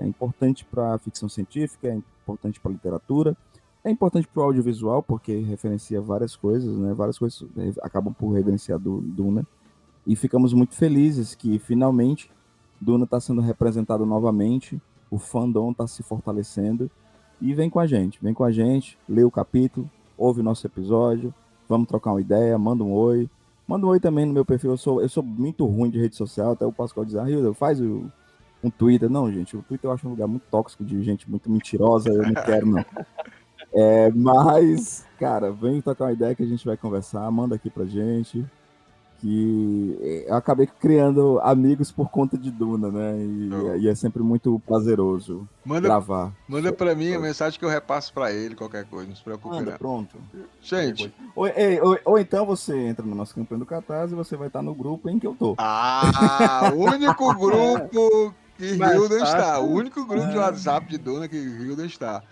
para a ficção científica, é importante para a literatura, é importante para o audiovisual, porque referencia várias coisas, né? Várias coisas acabam por referenciar Duna. E ficamos muito felizes que, finalmente, Duna está sendo representado novamente, o fandom está se fortalecendo, e vem com a gente, lê o capítulo, ouve o nosso episódio, vamos trocar uma ideia, manda um oi também no meu perfil. Eu sou muito ruim de rede social, até o Pascoal diz, Hilda, faz um Twitter. Não, gente, o Twitter eu acho um lugar muito tóxico, de gente muito mentirosa, eu não quero, não. Mas, cara, vem trocar uma ideia que a gente vai conversar, manda aqui pra gente, que eu acabei criando amigos por conta de Duna, né? E é sempre muito prazeroso gravar. Manda pra mim a mensagem que eu repasso pra ele, qualquer coisa, não se preocupe Manda, não. pronto. Gente. Ou então você entra no nosso campanha do Catarse e você vai estar no grupo em que eu tô. Ah, o único grupo que Hilden está. O único grupo de É. WhatsApp de Duna que Hilden está.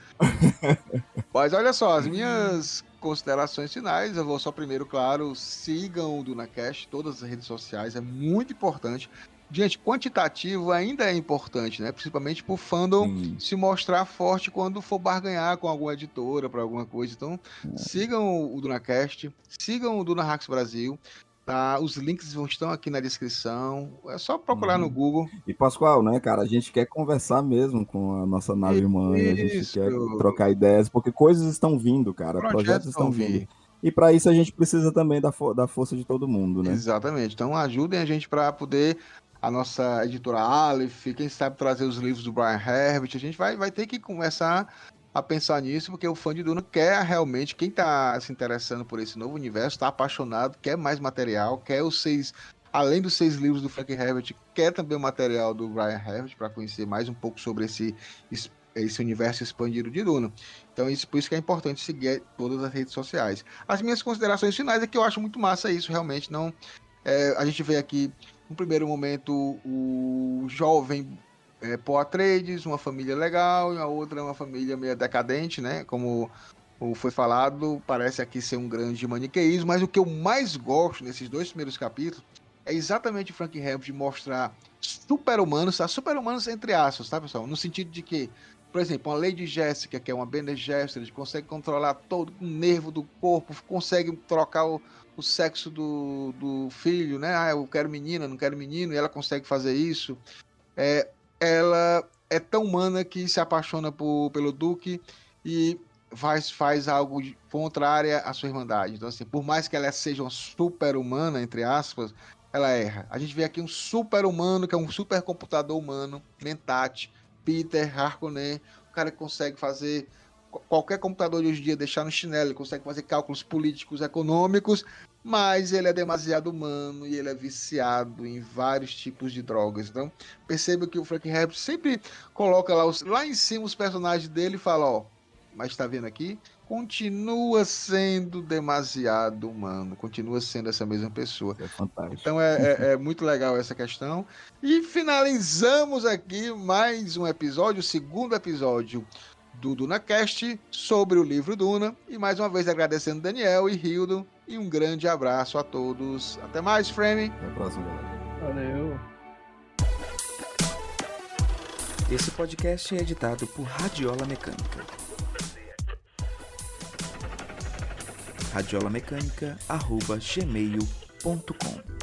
Mas olha só, as minhas considerações finais, eu vou só primeiro, claro, sigam o DunaCast, todas as redes sociais, é muito importante. Gente, quantitativo ainda é importante, né? Principalmente pro fandom se mostrar forte quando for barganhar com alguma editora para alguma coisa. Então, sigam o DunaCast, sigam o Duna Hacks Brasil. Tá? Os links estão aqui na descrição. É só procurar no Google. E Pascoal, né, cara, a gente quer conversar mesmo com a nossa nave mãe, a gente quer trocar ideias, porque coisas estão vindo, cara, projetos estão vindo. E para isso a gente precisa também da força de todo mundo, né? Exatamente. Então ajudem a gente para poder, a nossa editora Aleph, quem sabe trazer os livros do Brian Herbert. A gente vai ter que começar a pensar nisso, porque o fã de Duna quer realmente, quem tá se interessando por esse novo universo, tá apaixonado, quer mais material, quer os 6, além dos 6 livros do Frank Herbert, quer também o material do Brian Herbert para conhecer mais um pouco sobre esse universo expandido de Duna. Então, por isso que é importante seguir todas as redes sociais. As minhas considerações finais é que eu acho muito massa isso, realmente. Não, a gente vê aqui, no primeiro momento, o jovem Paul Atreides, uma família legal, e a outra é uma família meio decadente, né? Como foi falado, parece aqui ser um grande maniqueísmo, mas o que eu mais gosto nesses 2 primeiros capítulos é exatamente o Frank Herbert mostrar super-humanos, tá? Super-humanos entre aspas, tá, pessoal? No sentido de que, por exemplo, uma Lady Jessica, que é uma Bene Gesserit, consegue controlar todo o nervo do corpo, consegue trocar o sexo do filho, né? Ah, eu quero menina, não quero menino, e ela consegue fazer isso. Ela é tão humana que se apaixona pelo Duque e faz algo contrário à sua irmandade. Então, assim, por mais que ela seja uma super-humana, entre aspas, ela erra. A gente vê aqui um super-humano, que é um supercomputador humano, Mentat, Peter Harkonnen, o cara que consegue fazer qualquer computador de hoje em dia, deixar no chinelo, ele consegue fazer cálculos políticos, econômicos, mas ele é demasiado humano e ele é viciado em vários tipos de drogas. Então, perceba que o Frank Herbert sempre coloca lá em cima os personagens dele e fala, ó, mas tá vendo aqui? Continua sendo demasiado humano, continua sendo essa mesma pessoa. É fantástico. Então é muito legal essa questão. E finalizamos aqui mais um episódio, o segundo episódio do DunaCast sobre o livro Duna. E mais uma vez agradecendo Daniel e Hildo. E um grande abraço a todos. Até mais, Frame. Até a próxima, galera. Valeu. Esse podcast é editado por Radiola Mecânica. radiolamecânica@gmail.com